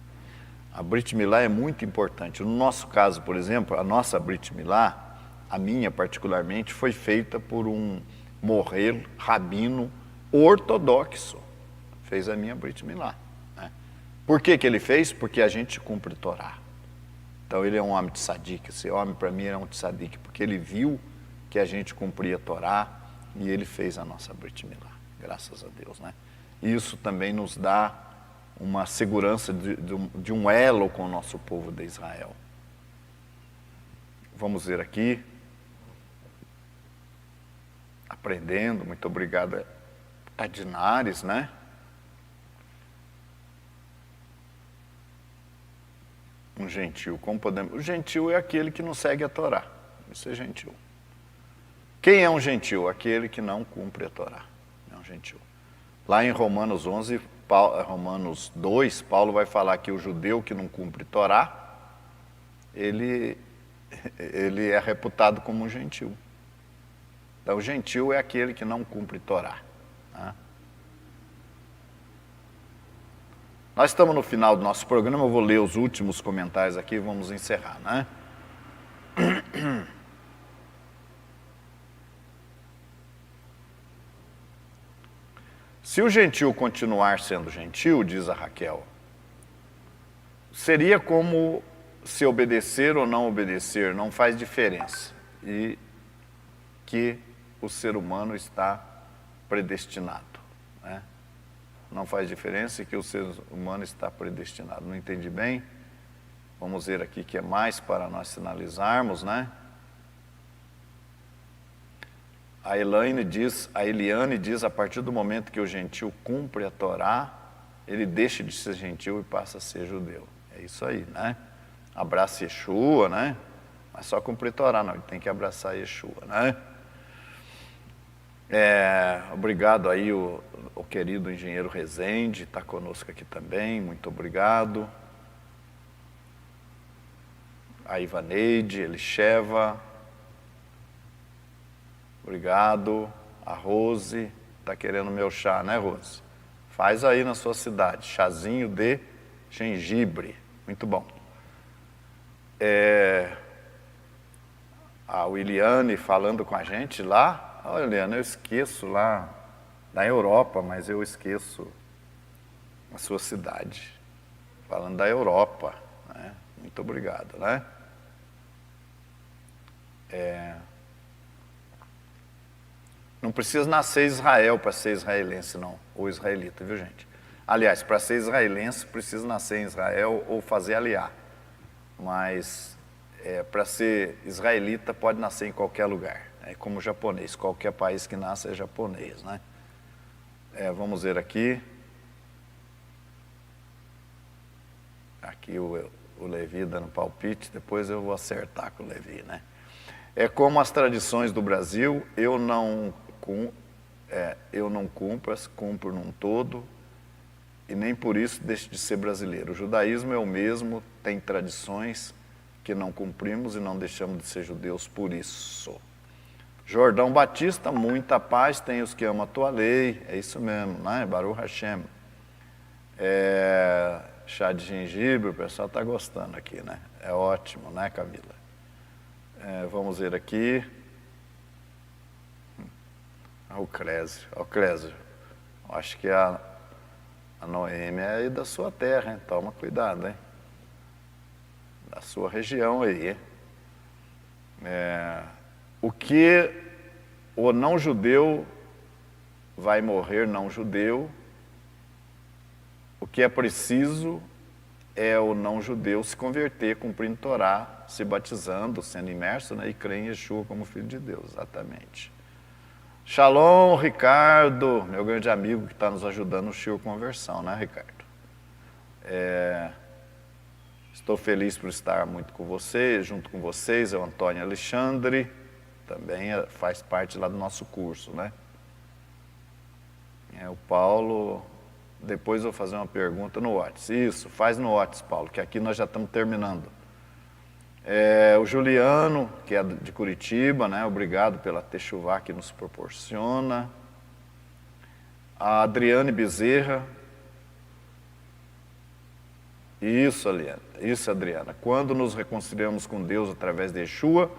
Speaker 1: A Brit Milá é muito importante. No nosso caso, por exemplo, a nossa Brit Milá, a minha particularmente, foi feita por um morrer rabino ortodoxo. Fez a minha Brit Milá. Né? Por que ele fez? Porque a gente cumpre Torá. Então ele é um homem de tzadik. Esse homem para mim era um tzadik, porque ele viu que a gente cumpria Torá e ele fez a nossa Brit Milá. Graças a Deus. Né? E isso também nos dá uma segurança de um elo com o nosso povo de Israel. Vamos ver aqui. Aprendendo, muito obrigado a Dinares, né? Um gentil, como podemos... O gentil é aquele que não segue a Torá, isso é gentil. Quem é um gentil? Aquele que não cumpre a Torá, é um gentil. Lá em Romanos 11, Romanos 2, Paulo vai falar que o judeu que não cumpre Torá, ele é reputado como um gentil. Então, o gentil é aquele que não cumpre Torá. Né? Nós estamos no final do nosso programa, eu vou ler os últimos comentários aqui e vamos encerrar. Né? Se o gentil continuar sendo gentil, diz a Raquel, seria como se obedecer ou não obedecer, não faz diferença. E que o ser humano está predestinado. Né? Não faz diferença que o ser humano está predestinado. Não entendi bem? Vamos ver aqui que é mais para nós sinalizarmos, né? A Eliane diz, a partir do momento que o gentil cumpre a Torá, ele deixa de ser gentil e passa a ser judeu. É isso aí, né? Abraça Yeshua, né? Mas só cumprir Torá, não, ele tem que abraçar Yeshua, né? Obrigado aí o querido engenheiro Rezende, está conosco aqui também, muito obrigado. A Ivaneide, Elisheva, obrigado. A Rose, está querendo meu chá, né, Rose? Faz aí na sua cidade, chazinho de gengibre, muito bom. A Williane falando com a gente lá. Olha, Williane, eu esqueço lá da Europa, mas eu esqueço a sua cidade. Falando da Europa, né? Muito obrigado, né? Não precisa nascer Israel para ser israelense, não, ou israelita, viu, gente? Aliás, para ser israelense, precisa nascer em Israel ou fazer aliá. Mas para ser israelita, pode nascer em qualquer lugar. É como japonês, qualquer país que nasce é japonês, né? Vamos ver aqui. Aqui o Levi dando palpite, depois eu vou acertar com o Levi, né? É como as tradições do Brasil, eu não cumpro num todo, e nem por isso deixo de ser brasileiro. O judaísmo é o mesmo, tem tradições que não cumprimos e não deixamos de ser judeus por isso. Jordão Batista, muita paz, tem os que amam a tua lei, é isso mesmo, né? Baruch Hashem. Chá de gengibre, o pessoal está gostando aqui, né? É ótimo, né, Camila? Vamos ver aqui. O Clésio. Acho que a Noêmia é aí da sua terra, hein? Toma cuidado, hein? Da sua região aí, hein? O que o não-judeu vai morrer não-judeu, o que é preciso é o não-judeu se converter, cumprindo Torá, se batizando, sendo imerso, né, e crer em Yeshua como Filho de Deus, exatamente. Shalom, Ricardo, meu grande amigo que está nos ajudando no Shiur Conversão, né, Ricardo? Estou feliz por estar muito com vocês, junto com vocês, é o Antônio Alexandre, também faz parte lá do nosso curso, né? O Paulo, depois eu vou fazer uma pergunta no WhatsApp. Isso, faz no WhatsApp, Paulo, que aqui nós já estamos terminando. O Juliano, que é de Curitiba, né? Obrigado pela techuvá que nos proporciona. A Adriane Bezerra. Isso, Adriana. Quando nos reconciliamos com Deus através de Yeshua,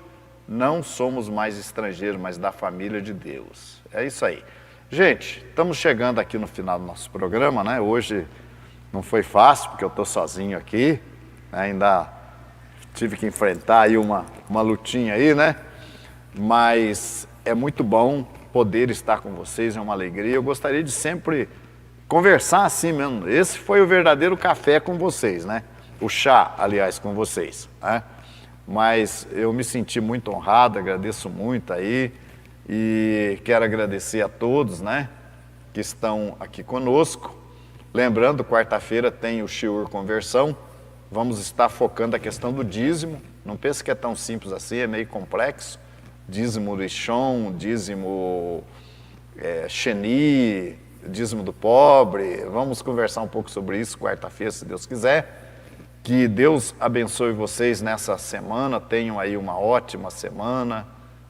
Speaker 1: não somos mais estrangeiros, mas da família de Deus. É isso aí. Gente, estamos chegando aqui no final do nosso programa, né? Hoje não foi fácil, porque eu estou sozinho aqui, né? Ainda tive que enfrentar aí uma lutinha aí, né? Mas é muito bom poder estar com vocês, é uma alegria. Eu gostaria de sempre conversar assim mesmo. Esse foi o verdadeiro café com vocês, né? O chá, aliás, com vocês, né? Mas eu me senti muito honrado, agradeço muito aí e quero agradecer a todos, né, que estão aqui conosco. Lembrando, quarta-feira tem o Shiur Conversão, vamos estar focando a questão do dízimo. Não pense que é tão simples assim, é meio complexo. Dízimo do Ixon, dízimo Sheni, dízimo do pobre. Vamos conversar um pouco sobre isso quarta-feira, se Deus quiser. Que Deus abençoe vocês nessa semana, tenham aí uma ótima semana,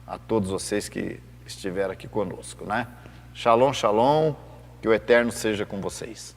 Speaker 1: a todos vocês que estiveram aqui conosco, né? Shalom, shalom, que o Eterno seja com vocês.